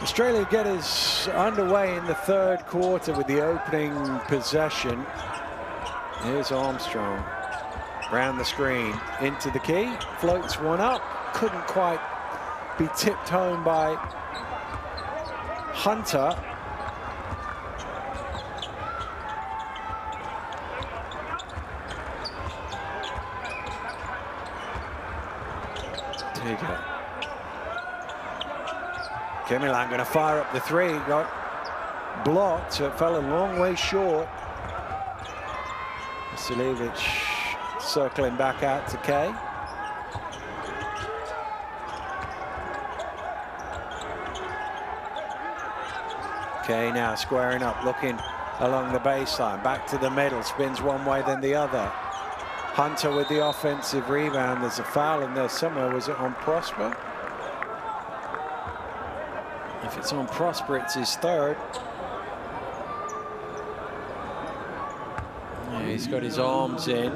Australia get us underway in the third quarter with the opening possession. Here's Armstrong, round the screen, into the key, floats one up. couldn't quite be tipped home by Hunter. There you go. Kemilan going to fire up the three, got blocked, so it fell a long way short. Vasilevic circling back out to Kay. Kay now squaring up, looking along the baseline, back to the middle, spins one way then the other. Hunter with the offensive rebound. There's a foul in there somewhere. Was it on Prosper? If it's on Prosper, it's his third. Yeah, he's got his arms in.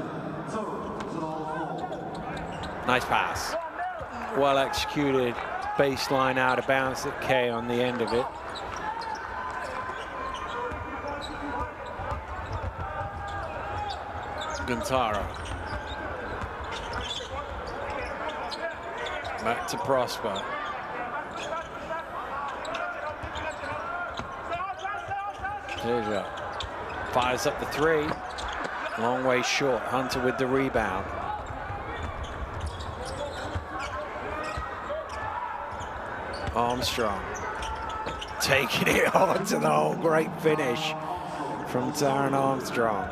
Nice pass. Well executed. Baseline out of bounds at Kay on the end of it. Gantara. Back to Prosper. There you go. Fires up the three. Long way short. Hunter with the rebound. Armstrong taking it on to the whole. Great finish from Taron Armstrong.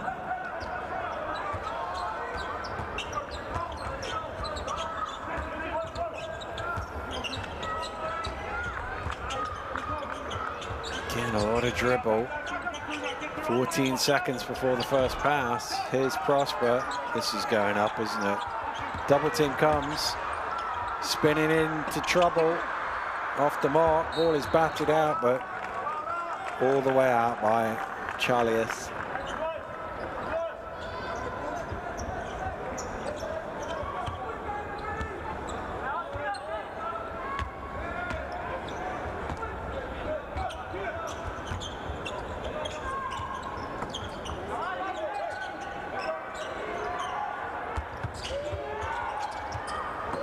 Again, a lot of dribble. 14 seconds before the first pass. Here's Prosper. This is going up, isn't it? Double team comes. Spinning into trouble. Off the mark. Ball is batted out, but all the way out by Chalias.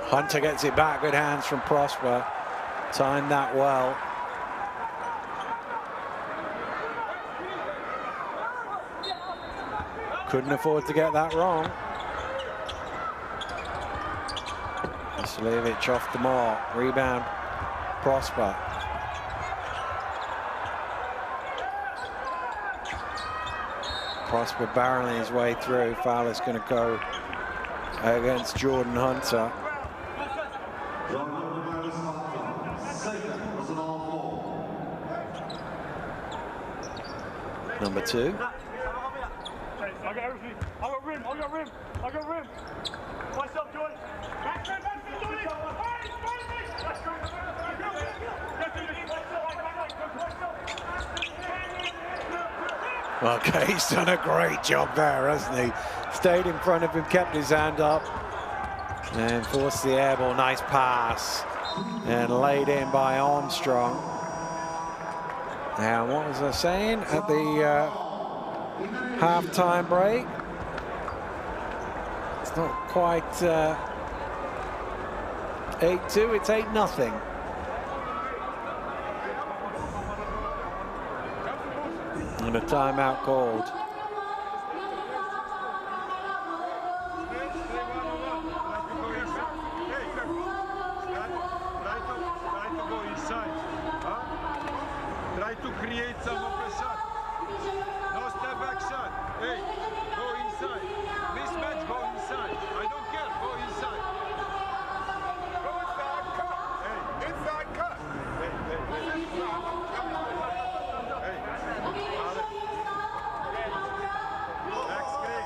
Hunter gets it back, good hands from Prosper. Timed that well. Couldn't afford to get that wrong. Vasilevic off the mark, rebound, Prosper. Prosper barreling his way through. Foul is going to go against Jordan Hunter. Number 2. I got everything. I got rim. I got rim. I got rim. Myself, Jordan. Okay, he's done a great job there, hasn't he? Stayed in front of him, kept his hand up, and forced the air ball. Nice pass, and laid in by Armstrong. Now, what was I saying at the half-time break? It's not quite 8-2, it's 8-0. And a timeout called. Try to create some open shot. No step back shot. Hey, go inside. Mismatch, go inside. I don't care, go inside. Go inside, cut. Hey, inside cut. Hey. Back screen.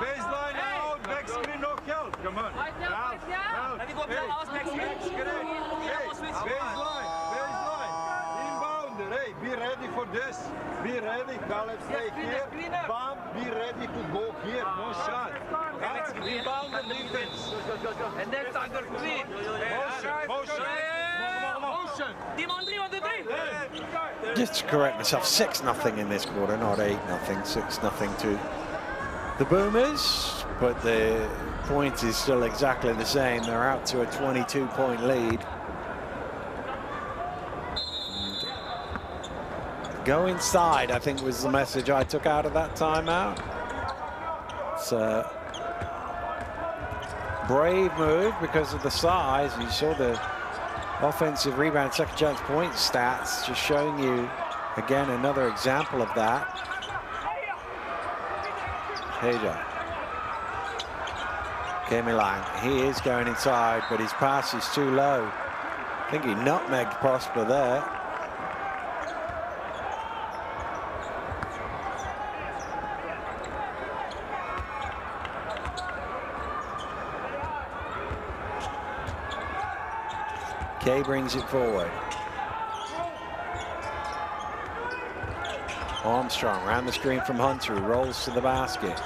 Baseline out. Back screen, no count. Come on. Out. Hey, baseline. Hey, be ready for this. Be ready. Caleb, stay here. Bam, be ready to go here. No shot. Rebound and defense. And next under screen. Motion. Team on 3, 1, 2, 3. Just to correct myself, 6-0 in this quarter, not 8-0. 6-0 to the Boomers, but the point is still exactly the same. They're out to a 22-point lead. And go inside, I think, was the message I took out of that timeout. It's a brave move because of the size. You saw the offensive rebound, second chance point stats, just showing you again another example of that. Heja. Kemilang, he is going inside, but his pass is too low. I think he nutmegged Prosper there. Kay brings it forward. Armstrong round the screen from Hunter, who rolls to the basket.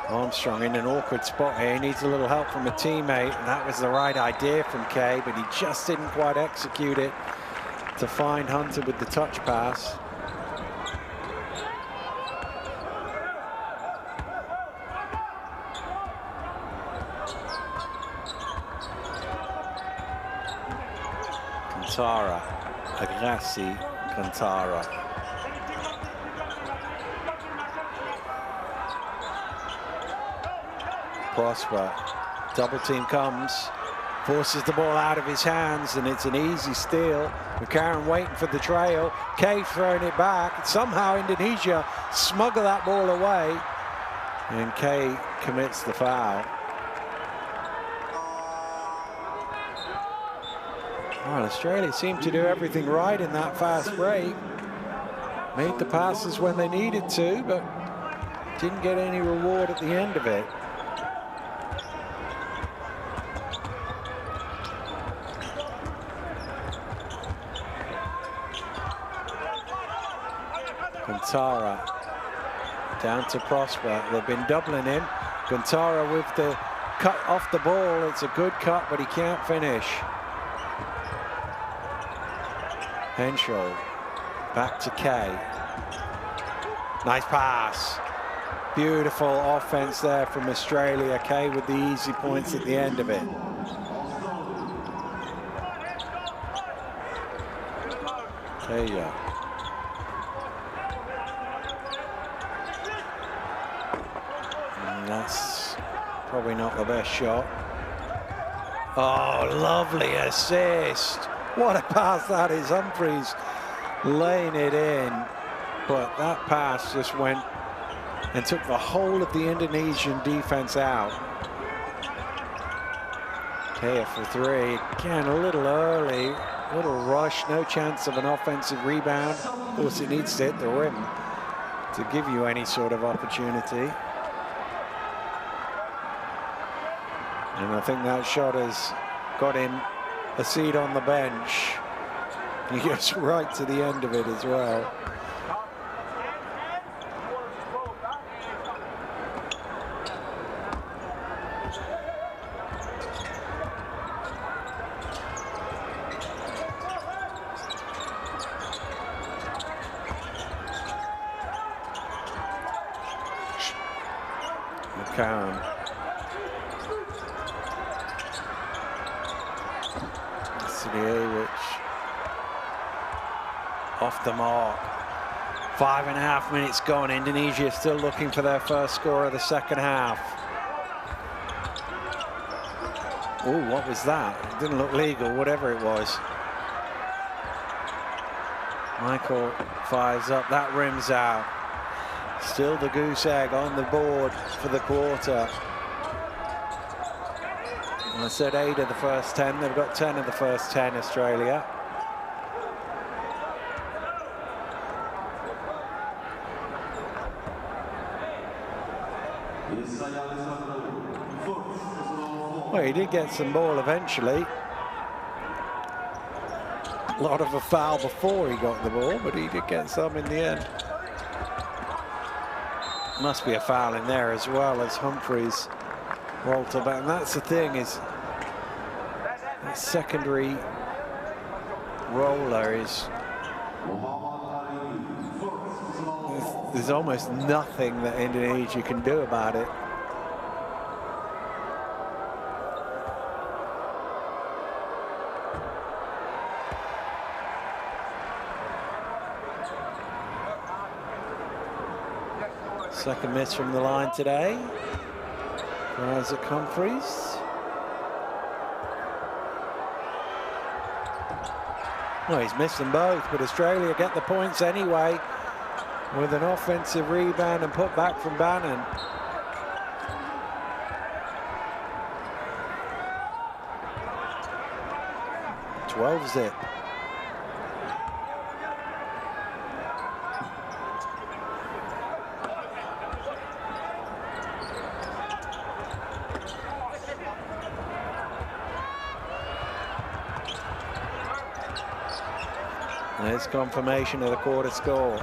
Armstrong in an awkward spot here. He needs a little help from a teammate, and that was the right idea from Kay, but he just didn't quite execute it to find Hunter with the touch pass. Kantara, Agassi, Kantara. Prosper, double team comes, forces the ball out of his hands, and it's an easy steal. McCarron waiting for the trail. Kay throwing it back. Somehow Indonesia smuggle that ball away, and Kay commits the foul. Well, Australia seemed to do everything right in that fast break. Made the passes when they needed to, but didn't get any reward at the end of it. Kantara down to Prosper. They've been doubling him. Kantara with the cut off the ball. It's a good cut, but he can't finish. Henshaw back to Kay. Nice pass. Beautiful offense there from Australia. Kay with the easy points at the end of it. Kaya. That's probably not the best shot. Oh, lovely assist. What a pass that is. Humphreys laying it in. But that pass just went and took the whole of the Indonesian defense out. Kaya for three. Again, a little early, a little rush. No chance of an offensive rebound. Of course, it needs to hit the rim to give you any sort of opportunity. And I think that shot has got him a seat on the bench. He gets right to the end of it as well. McCown. Which off the mark. 5.5 minutes gone. Indonesia still looking for their first score of the second half. Oh, what was that? It didn't look legal, whatever it was. Michael fires up, that rims out. Still the goose egg on the board for the quarter. I said 8 of the first 10. They've got 10 of the first 10, Australia. Well, he did get some ball eventually. A lot of a foul before he got the ball, but he did get some in the end. Must be a foul in there as well as Humphreys rolled to back. And that's the thing, is that secondary roller is there's almost nothing that Indonesia can do about it. Second miss from the line today for Isaac Humphries. Well, he's missed them both, but Australia get the points anyway with an offensive rebound and put back from Bannon. Zip. There's confirmation of the quarter score.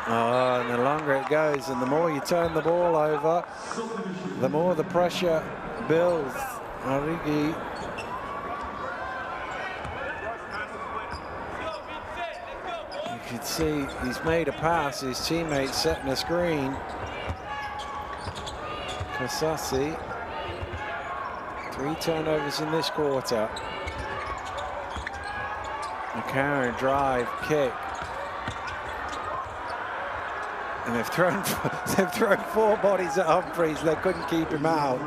Oh, and the longer it goes and the more you turn the ball over, the more the pressure builds. Origi. You can see he's made a pass, his teammate's setting a screen. Kasasi. 3 turnovers in this quarter. McCarron drive, kick. And they've thrown 4 bodies at Humphries. They couldn't keep him out.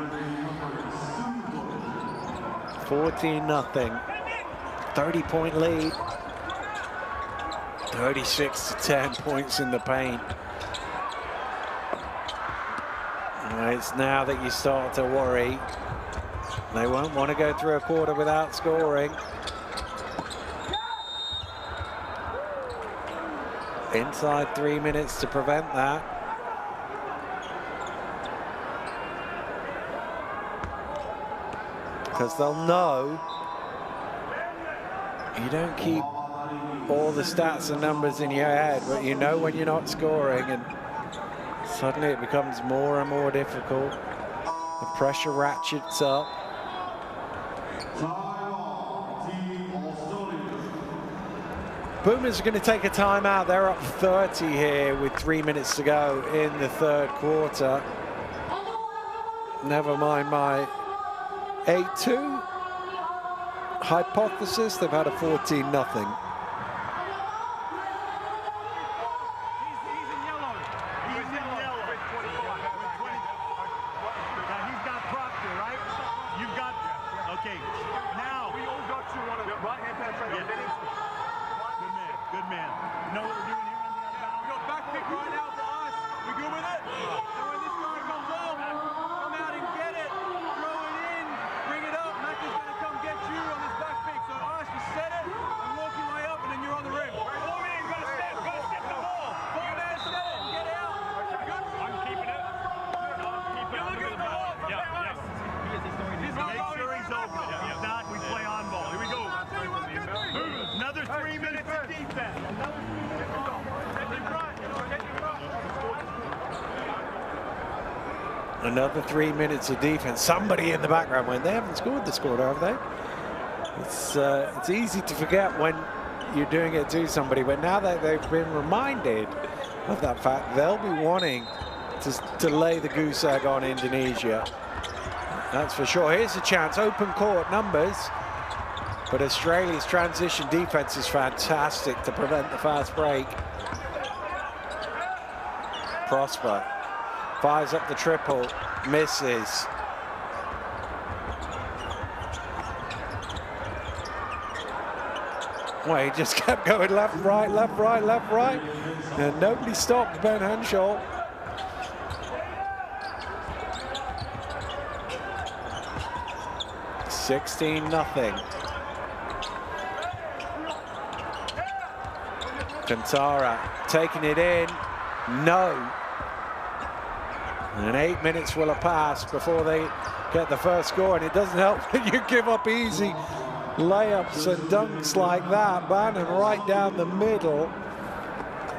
14-0. 30-point lead. 36-10 points in the paint. And it's now that you start to worry. They won't want to go through a quarter without scoring. Inside 3 minutes to prevent that. Because they'll know you don't keep all the stats and numbers in your head, but you know when you're not scoring, and suddenly it becomes more and more difficult. The pressure ratchets up. Boomers are going to take a timeout. They're up 30 here with 3 minutes to go in the third quarter. Never mind my 8-2 hypothesis. They've had a 14-0. Another 3 minutes of defense. Somebody in the background went, they haven't scored this quarter, have they? It's easy to forget when you're doing it to somebody, but now that they've been reminded of that fact, they'll be wanting to lay the goose egg on Indonesia. That's for sure. Here's a chance, open court numbers, but Australia's transition defense is fantastic to prevent the fast break. Prosper fires up the triple, misses. Well, he just kept going left, right, left, right, left, right. And nobody stopped Ben Henshaw. $16-0. Kantara taking it in. No. And 8 minutes will have passed before they get the first score, and it doesn't help that you give up easy layups and dunks like that. Bannon right down the middle,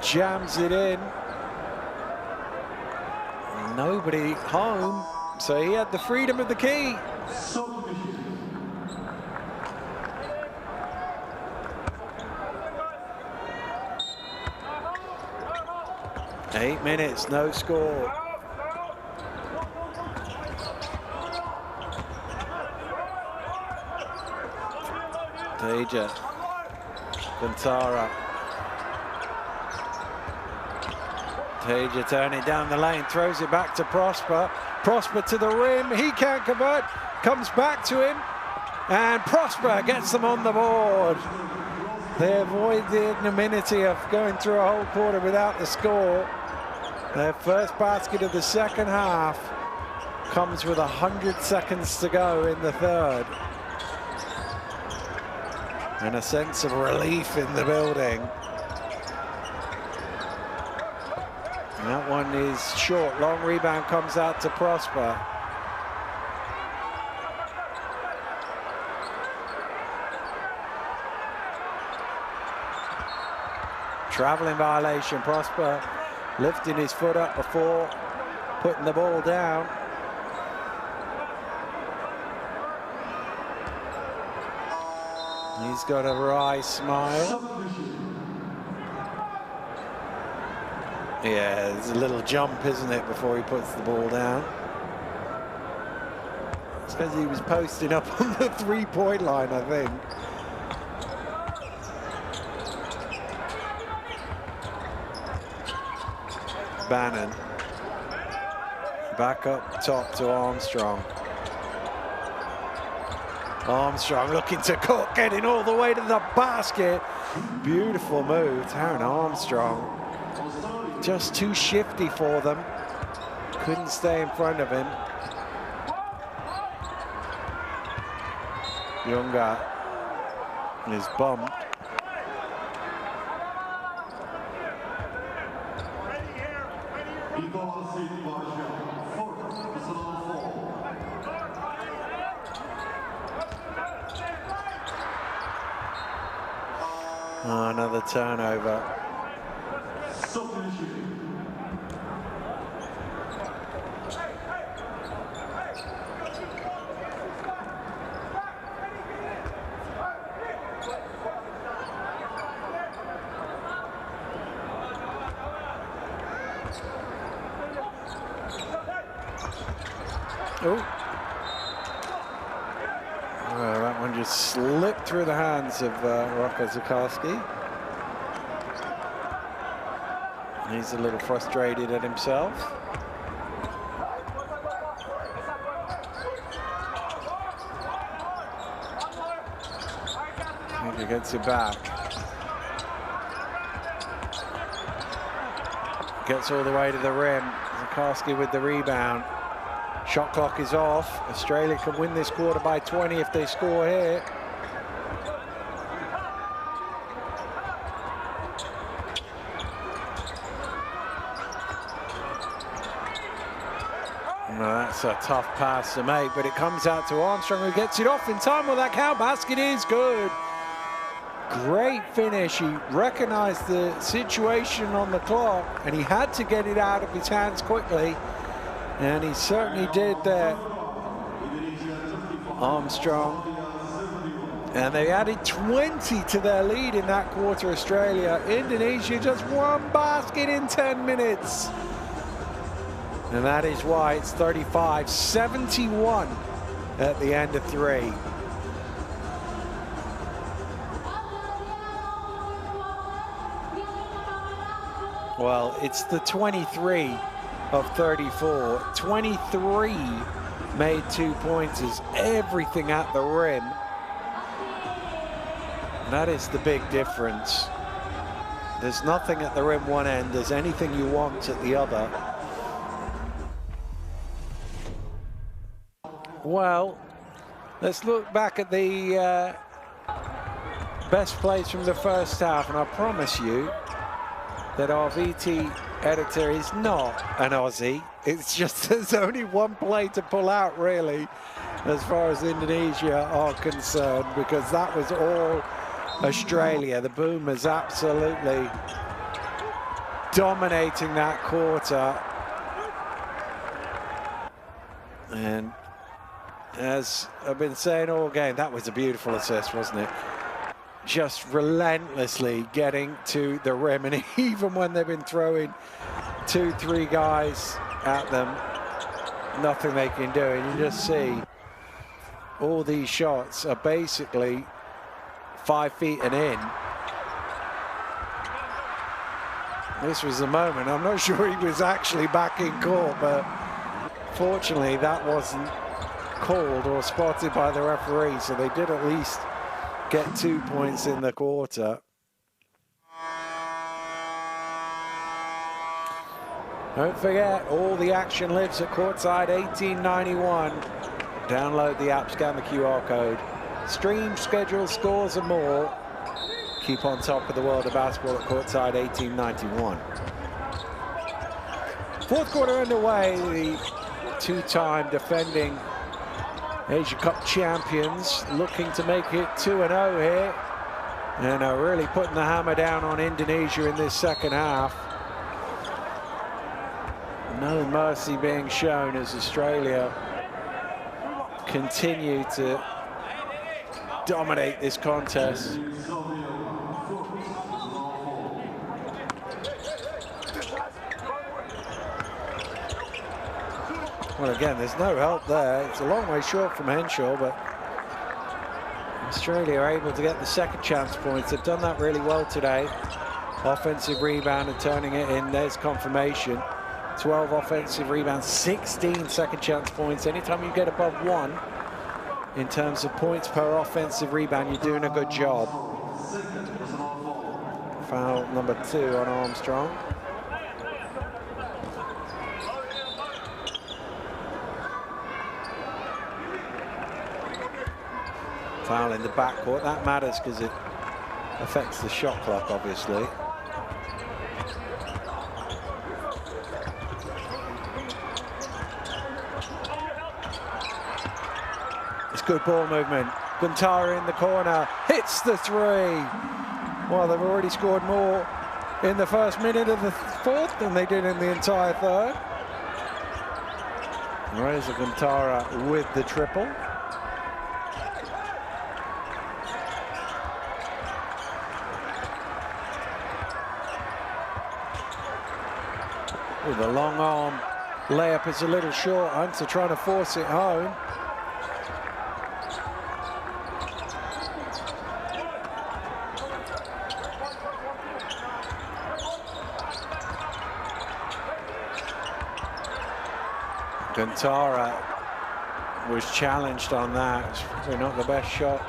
jams it in. Nobody home, so he had the freedom of the key. 8 minutes, no score. Deja, Gantara. Deja turning down the lane, throws it back to Prosper. Prosper to the rim, he can't convert, comes back to him, and Prosper gets them on the board. They avoid the ignominy of going through a whole quarter without the score. Their first basket of the second half comes with 100 seconds to go in the third. And a sense of relief in the building. And that one is short. Long rebound comes out to Prosper. Traveling violation. Prosper lifting his foot up before putting the ball down. He's got a wry smile. Yeah, it's a little jump, isn't it, before he puts the ball down. It's because he was posting up on the three-point line, I think. Bannon. Back up top to Armstrong. Armstrong looking to cook, getting all the way to the basket. Beautiful move, Taron Armstrong. Just too shifty for them. Couldn't stay in front of him. Younger is bumped. Oh, another turnover. Oh. Oh, that one just slipped through the hands of Rocco Zukarski. He's a little frustrated at himself. I think he gets it back. Gets all the way to the rim. Zukarski with the rebound. Shot clock is off. Australia can win this quarter by 20 if they score here. No, that's a tough pass to make, but it comes out to Armstrong, who gets it off in time. Will that count? Basket is good. Great finish. He recognized the situation on the clock, and he had to get it out of his hands quickly. And he certainly did there, Armstrong. And they added 20 to their lead in that quarter, Australia. Indonesia just one basket in 10 minutes. And that is why it's 35-71 at the end of 3. Well, it's the 23 of 34. 23 made 2-pointers, everything at the rim. That is the big difference. There's nothing at the rim one end, there's anything you want at the other. Well, let's look back at the best plays from the first half, and I promise you that our VT editor is not an Aussie. It's just there's only one play to pull out, really, as far as Indonesia are concerned, because that was all Australia. The Boomers absolutely dominating that quarter. And as I've been saying all game, that was a beautiful assist, wasn't it? Just relentlessly getting to the rim, and even when they've been throwing 2, 3 guys at them, nothing they can do. And you just see all these shots are basically 5 feet and in. This was the moment. I'm not sure he was actually back in court, but fortunately that wasn't called or spotted by the referee, so they did at least get 2 points in the quarter. Don't forget, all the action lives at courtside 1891. Download the app, scan the QR code. Stream, schedule, scores and more. Keep on top of the world of basketball at courtside 1891. Fourth quarter underway. The two-time defending Asia Cup champions looking to make it 2-0 here. And are really putting the hammer down on Indonesia in this second half. No mercy being shown as Australia continue to dominate this contest. Well, again, there's no help there. It's a long way short from Henshaw, but Australia are able to get the second chance points. They've done that really well today. Offensive rebound and turning it in. There's confirmation. 12 offensive rebounds, 16 second chance points. Anytime you get above 1 in terms of points per offensive rebound, you're doing a good job. Foul number 2 on Armstrong. Foul in the backcourt. That matters because it affects the shot clock, obviously. Good ball movement. Guntara in the corner, hits the 3. Well, they've already scored more in the first minute of the fourth than they did in the entire third. Reza Guntara with the triple. With a long arm layup is a little short. Hunter trying to force it home. Guntara was challenged on that. It's probably not the best shot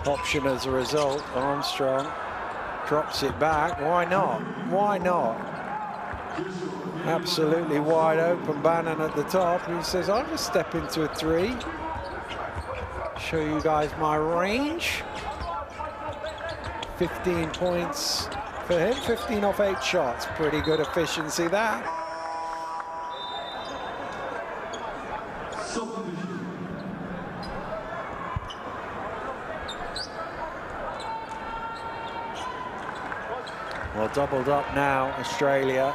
option as a result. Armstrong drops it back. Why not? Why not? Absolutely wide open. Bannon at the top. He says, I'll just step into a 3. Show you guys my range. 15 points for him. 15 off 8 shots. Pretty good efficiency there. Well, doubled up now, Australia.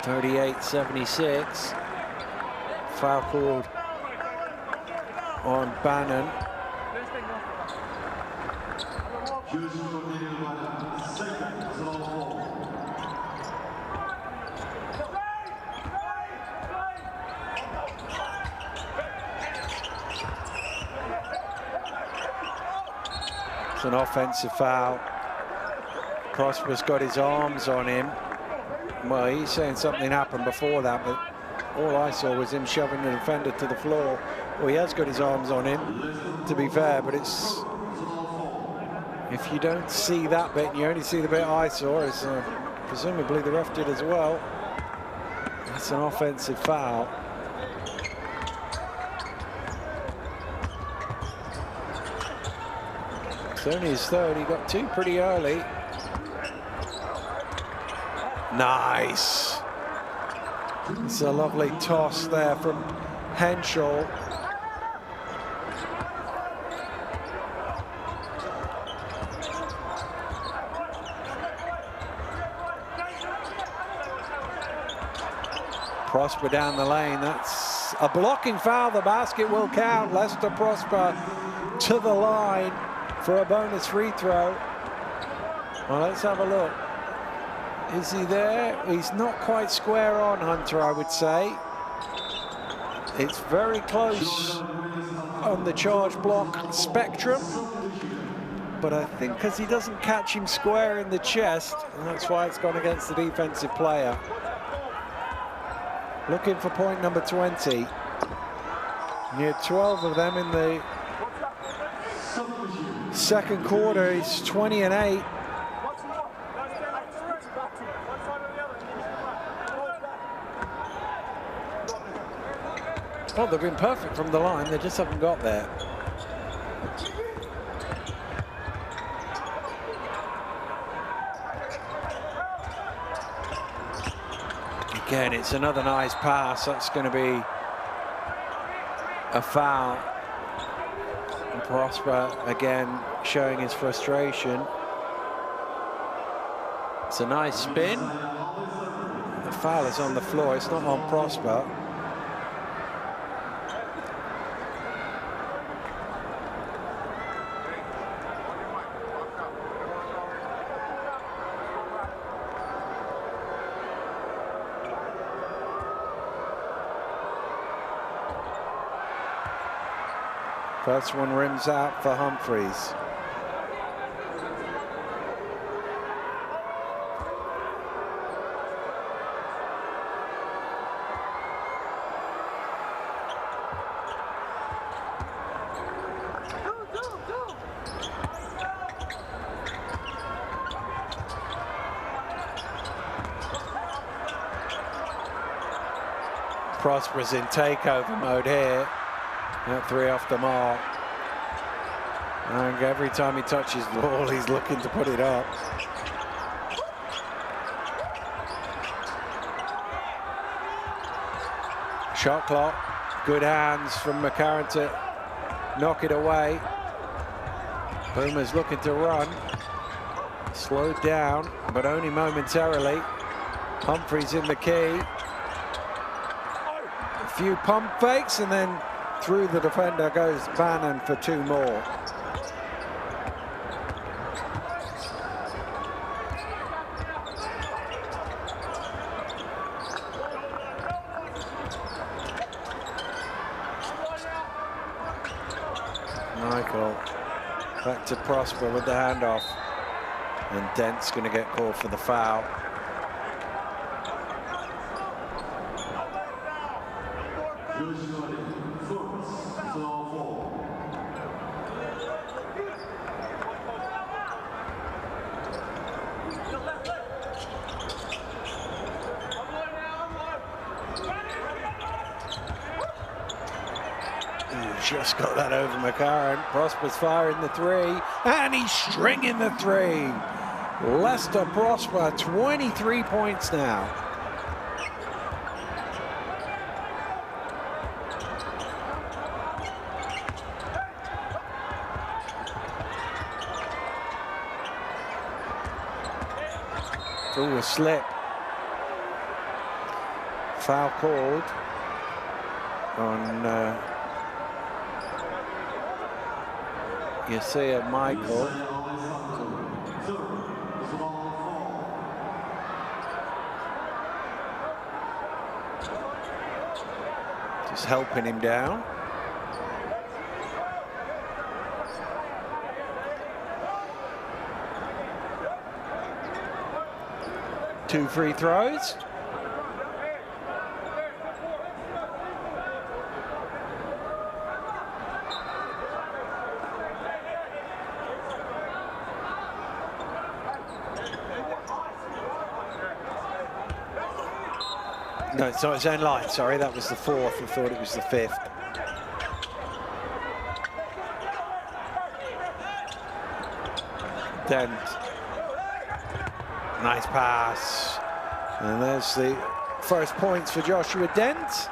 38-76. Foul called on Bannon. It's an offensive foul. Prosper's got his arms on him. Well, he's saying something happened before that, but all I saw was him shoving the defender to the floor. Well, he has got his arms on him, to be fair, but it's... If you don't see that bit, and you only see the bit I saw, as presumably the ref did as well, that's an offensive foul. It's only his third. He got 2 pretty early. Nice. It's a lovely toss there from Henshaw. Prosper down the lane. That's a blocking foul. The basket will count. Lester Prosper to the line for a bonus free throw. Well, let's have a look. Is he there? He's not quite square on, Hunter, I would say. It's very close on the charge block spectrum. But I think because he doesn't catch him square in the chest, and that's why it's gone against the defensive player. Looking for point number 20. He had 12 of them in the second quarter. He's 20 and 8. Well, they've been perfect from the line. They just haven't got there. Again, it's another nice pass. That's going to be a foul. And Prosper again showing his frustration. It's a nice spin. The foul is on the floor. It's not on Prosper. First one rims out for Humphries. Prosper's in takeover mode here. That three off the mark. And every time he touches the ball, he's looking to put it up. Shot clock. Good hands from McCarron to knock it away. Puma's looking to run. Slowed down, but only momentarily. Humphries in the key. A few pump fakes, and then through the defender goes Bannon for two more. Michael back to Prosper with the handoff, and Dent's going to get called for the foul. Just got that over McCarron. Prosper's firing the three, and he's stringing the three. Lester Prosper, 23 points now. Ooh, a slip. Foul called on you see it, Michael. Just helping him down. Two free throws. No, so it's own line, sorry, that was the fourth. I thought it was the fifth. Dent. Nice pass. And there's the first points for Joshua Dent.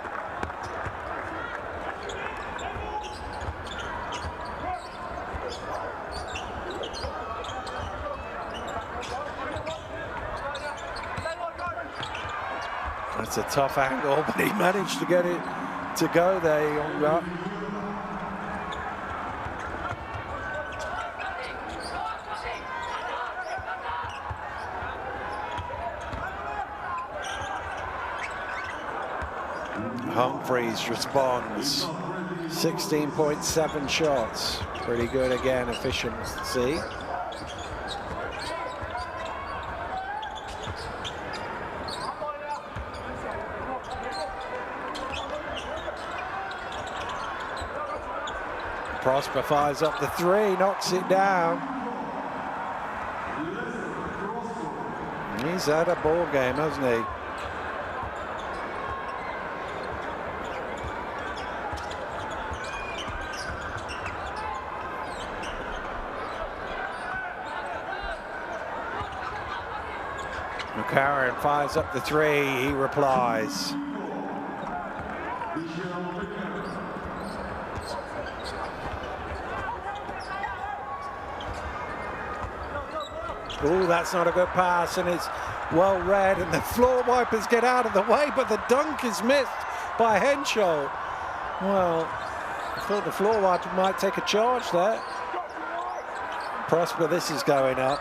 That's a tough angle, but he managed to get it to go there, Yonga. Humphries responds. 16.7 shots. Pretty good again, efficiency. Prosper fires up the three, knocks it down. He's had a ball game, hasn't he? McCarron fires up the three, he replies. Oh, that's not a good pass, and it's well read, and the floor wipers get out of the way, but the dunk is missed by Henshaw. Well, I thought the floor wiper might take a charge there. Prosper, this is going up,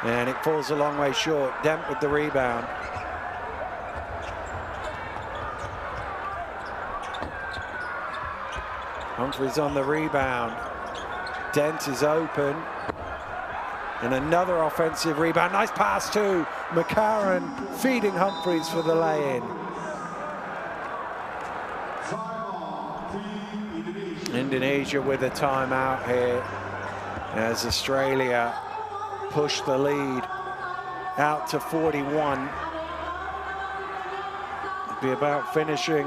and it falls a long way short. Dent with the rebound. Humphries on the rebound. Dent is open. And another offensive rebound. Nice pass to McCarron, feeding Humphries for the lay-in. Indonesia with a timeout here as Australia push the lead out to 41. It'll be about finishing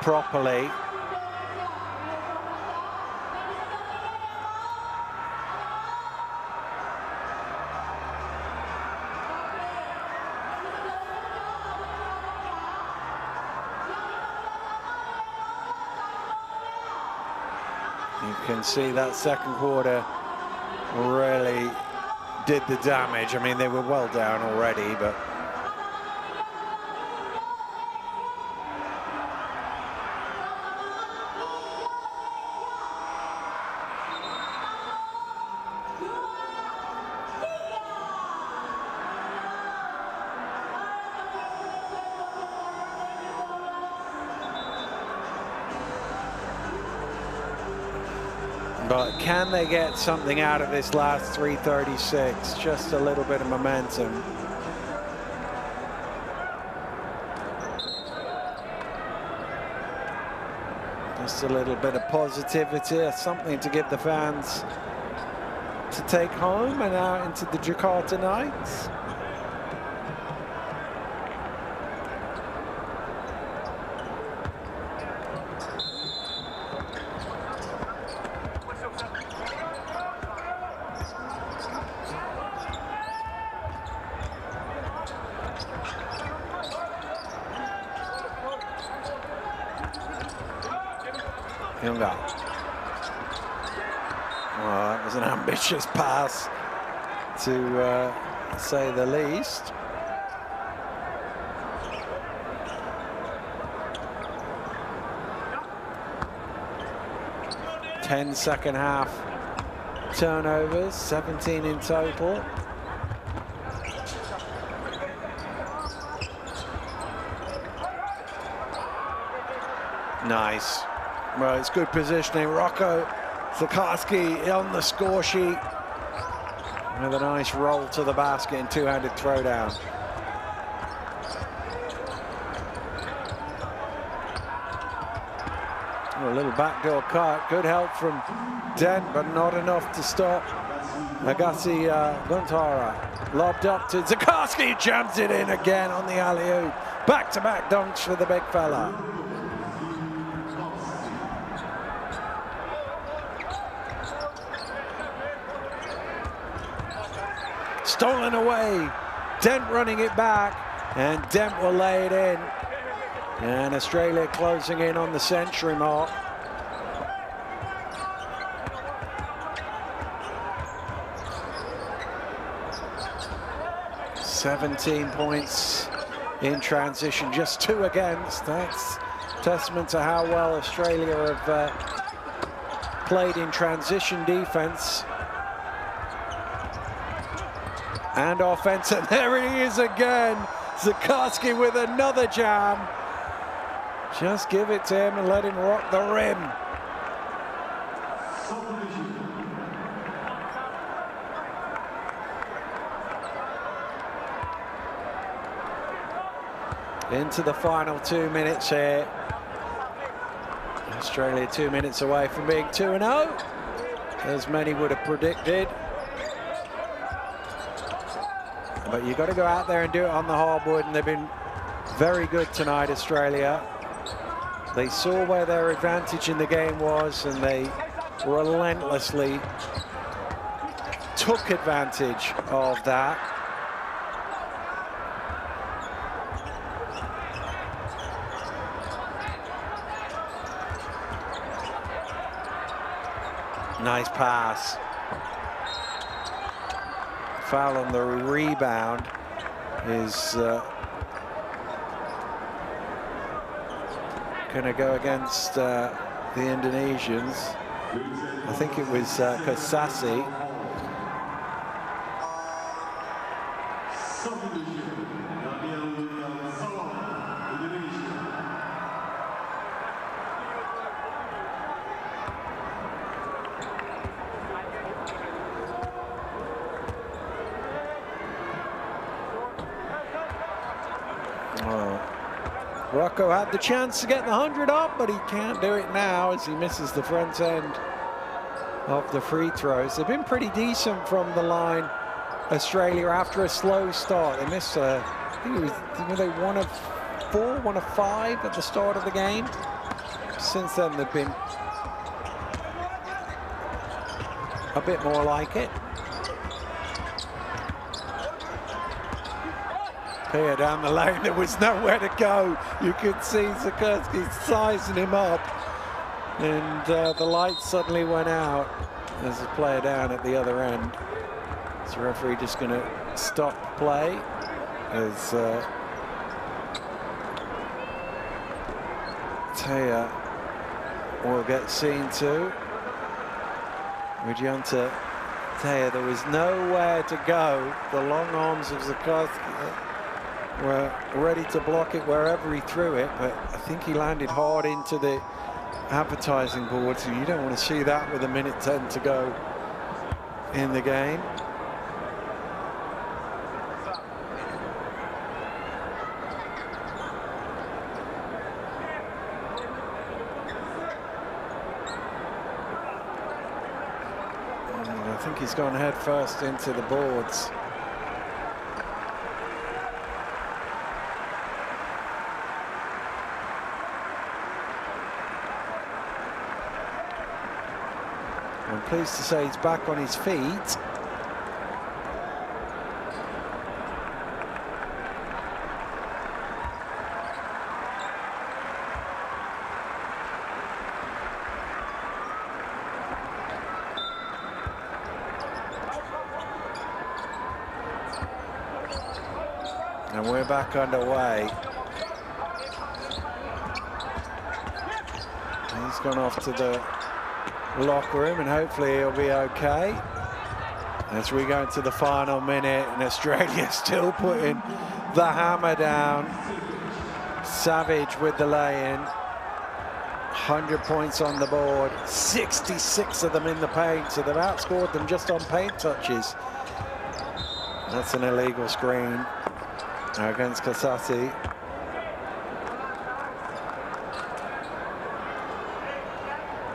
properly. You can see that second quarter really did the damage. I mean, they were well down already, but can they get something out of this last 3:36? Just a little bit of momentum. Just a little bit of positivity, something to give the fans to take home and out into the Jakarta nights. Well, that was an ambitious pass, to say the least. Ten second half turnovers, 17 in total. Nice. Well, it's good positioning. Rocco Zakarski on the score sheet with a nice roll to the basket and two-handed throwdown. Oh, a little backdoor cut. Good help from Dent, but not enough to stop Agassi Guntara. Lobbed up to Zakarski, jams it in again on the alley-oop. Back-to-back dunks for the big fella. Stolen away, Dent running it back, and Dent will lay it in. And Australia closing in on the century mark. "17 points in transition, just 2 against. That's testament to how well Australia have played in transition defense. And offense, and there he is again. Zakarsky with another jam. Just give it to him and let him rock the rim. Into the final 2 minutes here. Australia 2 minutes away from being 2-0, as many would have predicted. But you've got to go out there and do it on the hardwood, and they've been very good tonight, Australia. They saw where their advantage in the game was, and they relentlessly took advantage of that. Nice pass. Foul on the rebound is going to go against the Indonesians. I think it was Kasasi. Rocco had the chance to get the 100 up, but he can't do it now as he misses the front end of the free throws. They've been pretty decent from the line, Australia, after a slow start. They missed, I think it was, were they 1 of 4, 1 of 5 at the start of the game? Since then, they've been a bit more like it. Here down the lane, there was nowhere to go. You could see Zakarsky sizing him up, and the lights suddenly went out. There's a player down at the other end. Is the referee just going to stop play as Taya will get seen to. Widianta Taya, there was nowhere to go. The long arms of Zakarsky were ready to block it wherever he threw it, but I think he landed hard into the advertising board, so you don't want to see that with 1:10 to go in the game. And I think he's gone head first into the boards. I'm pleased to say he's back on his feet. And we're back underway. He's gone off to the locker room, and hopefully he'll be okay as we go into the final minute, and Australia still putting the hammer down. Savage with the lay-in, 100 points on the board, 66 of them in the paint, so they've outscored them just on paint touches. That's an illegal screen against Kasasi.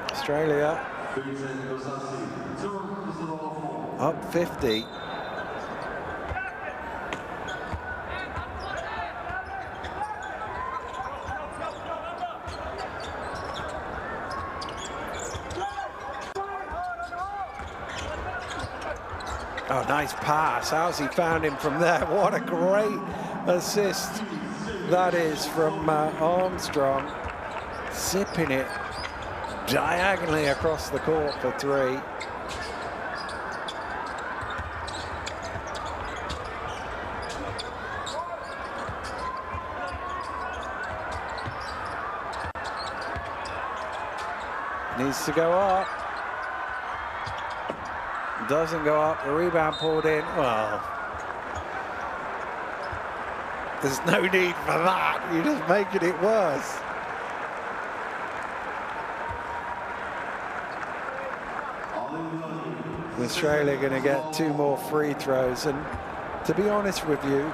Australia up 50. Oh, nice pass. How's he found him from there? What a great assist that is from Armstrong. Zipping it diagonally across the court for 3. Needs to go up. Doesn't go up. The rebound pulled in. Well, There's no need for that. You're just making it worse. Australia going to get 2 more free throws, and to be honest with you,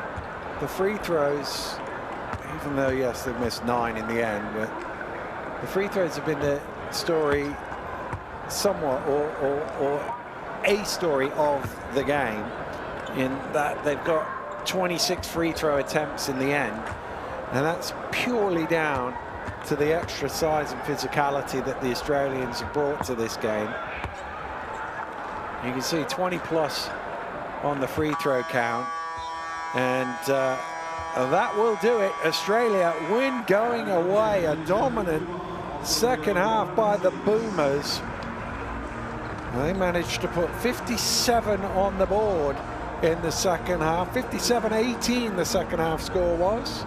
the free throws, even though yes they missed 9 in the end, but the free throws have been the story somewhat, or a story of the game, in that they've got 26 free throw attempts in the end, and that's purely down to the extra size and physicality that the Australians have brought to this game. You can see 20 plus on the free throw count, and that will do it. Australia win going away. A dominant second half by the Boomers. They managed to put 57 on the board in the second half. 57-18 the second half score was,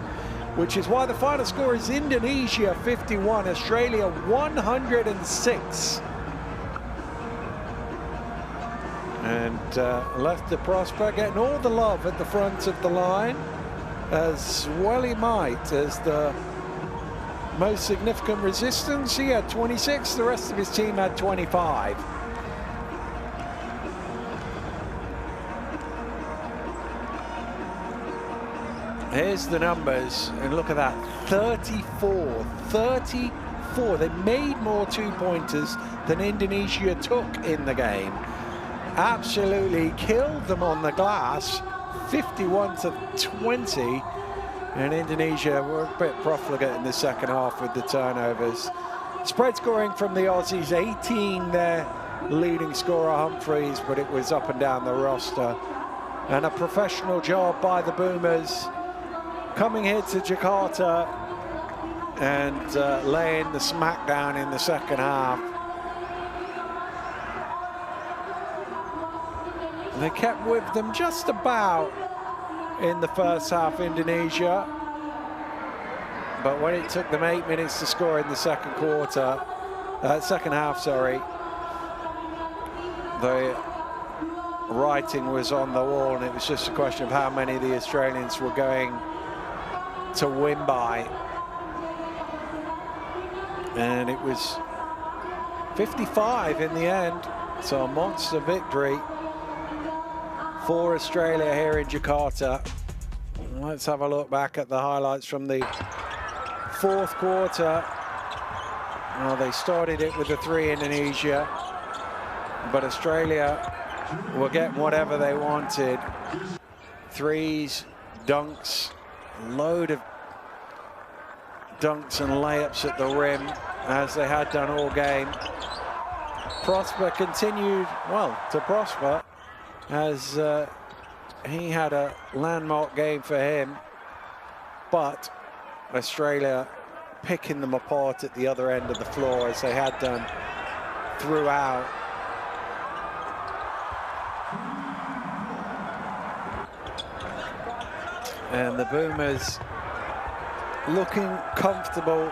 which is why the final score is Indonesia 51, Australia 106. And left the prospect getting all the love at the front of the line, as well he might, as the most significant resistance. He had 26, the rest of his team had 25. Here's the numbers, and look at that, 34. They made more 2-pointers than Indonesia took in the game. Absolutely killed them on the glass, 51-20, and Indonesia were a bit profligate in the second half with the turnovers. Spread scoring from the Aussies, 18 their leading scorer Humphreys, but it was up and down the roster. And a professional job by the Boomers, coming here to Jakarta and laying the smackdown in the second half. They kept with them just about in the first half, Indonesia. But when it took them 8 minutes to score in the second half, sorry, the writing was on the wall, and it was just a question of how many the Australians were going to win by. And it was 55 in the end, so a monster victory for Australia here in Jakarta. Let's have a look back at the highlights from the fourth quarter. Well, they started it with a 3, Indonesia, but Australia were getting whatever they wanted. Threes, dunks, load of dunks and layups at the rim, as they had done all game. Prosper continued, well, to prosper, as he had a landmark game for him, but Australia picking them apart at the other end of the floor, as they had done throughout. And the Boomers looking comfortable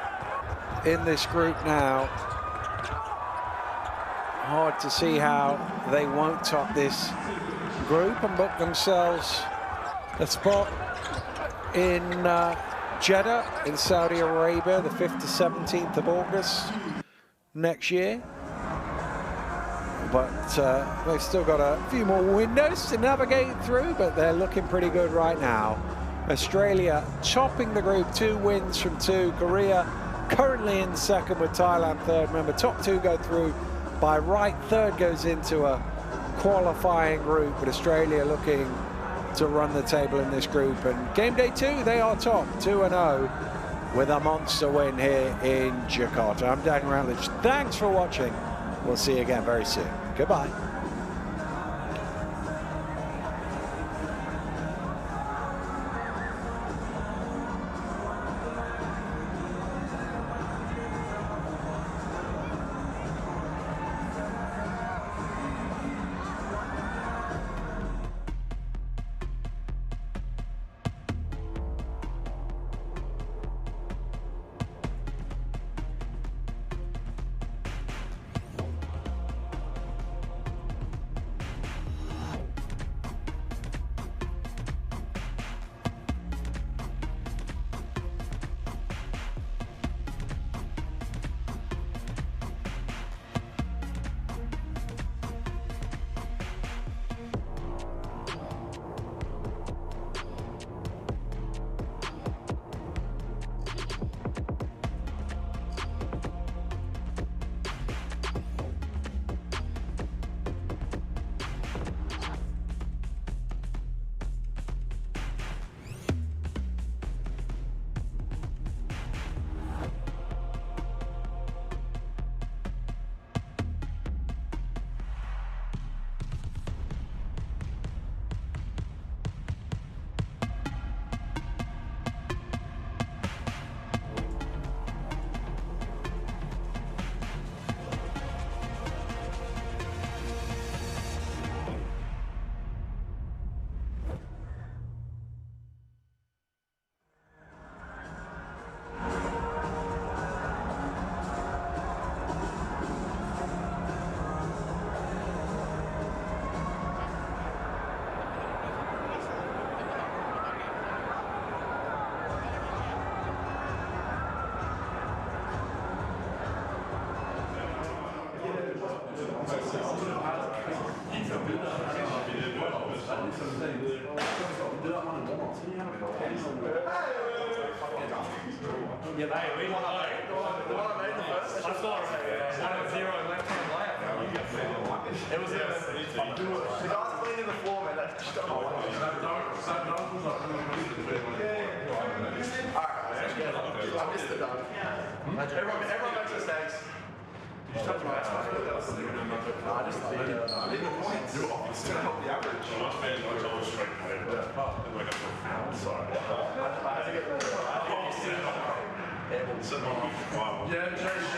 in this group now. Hard to see how they won't top this group and book themselves a spot in Jeddah in Saudi Arabia, the 5th to 17th of August next year. But they've still got a few more windows to navigate through, but they're looking pretty good right now. Australia topping the group, 2 wins from 2. Korea currently in second with Thailand third. Remember, top 2 go through by right, third goes into a qualifying group, but Australia looking to run the table in this group. And game day 2, they are top 2-0 with a monster win here in Jakarta. I'm Dan Rutledge. Thanks for watching. We'll see you again very soon. Goodbye. Everyone makes mistakes. You just touch my ass. I just like the points. It's going to help the average. Yeah,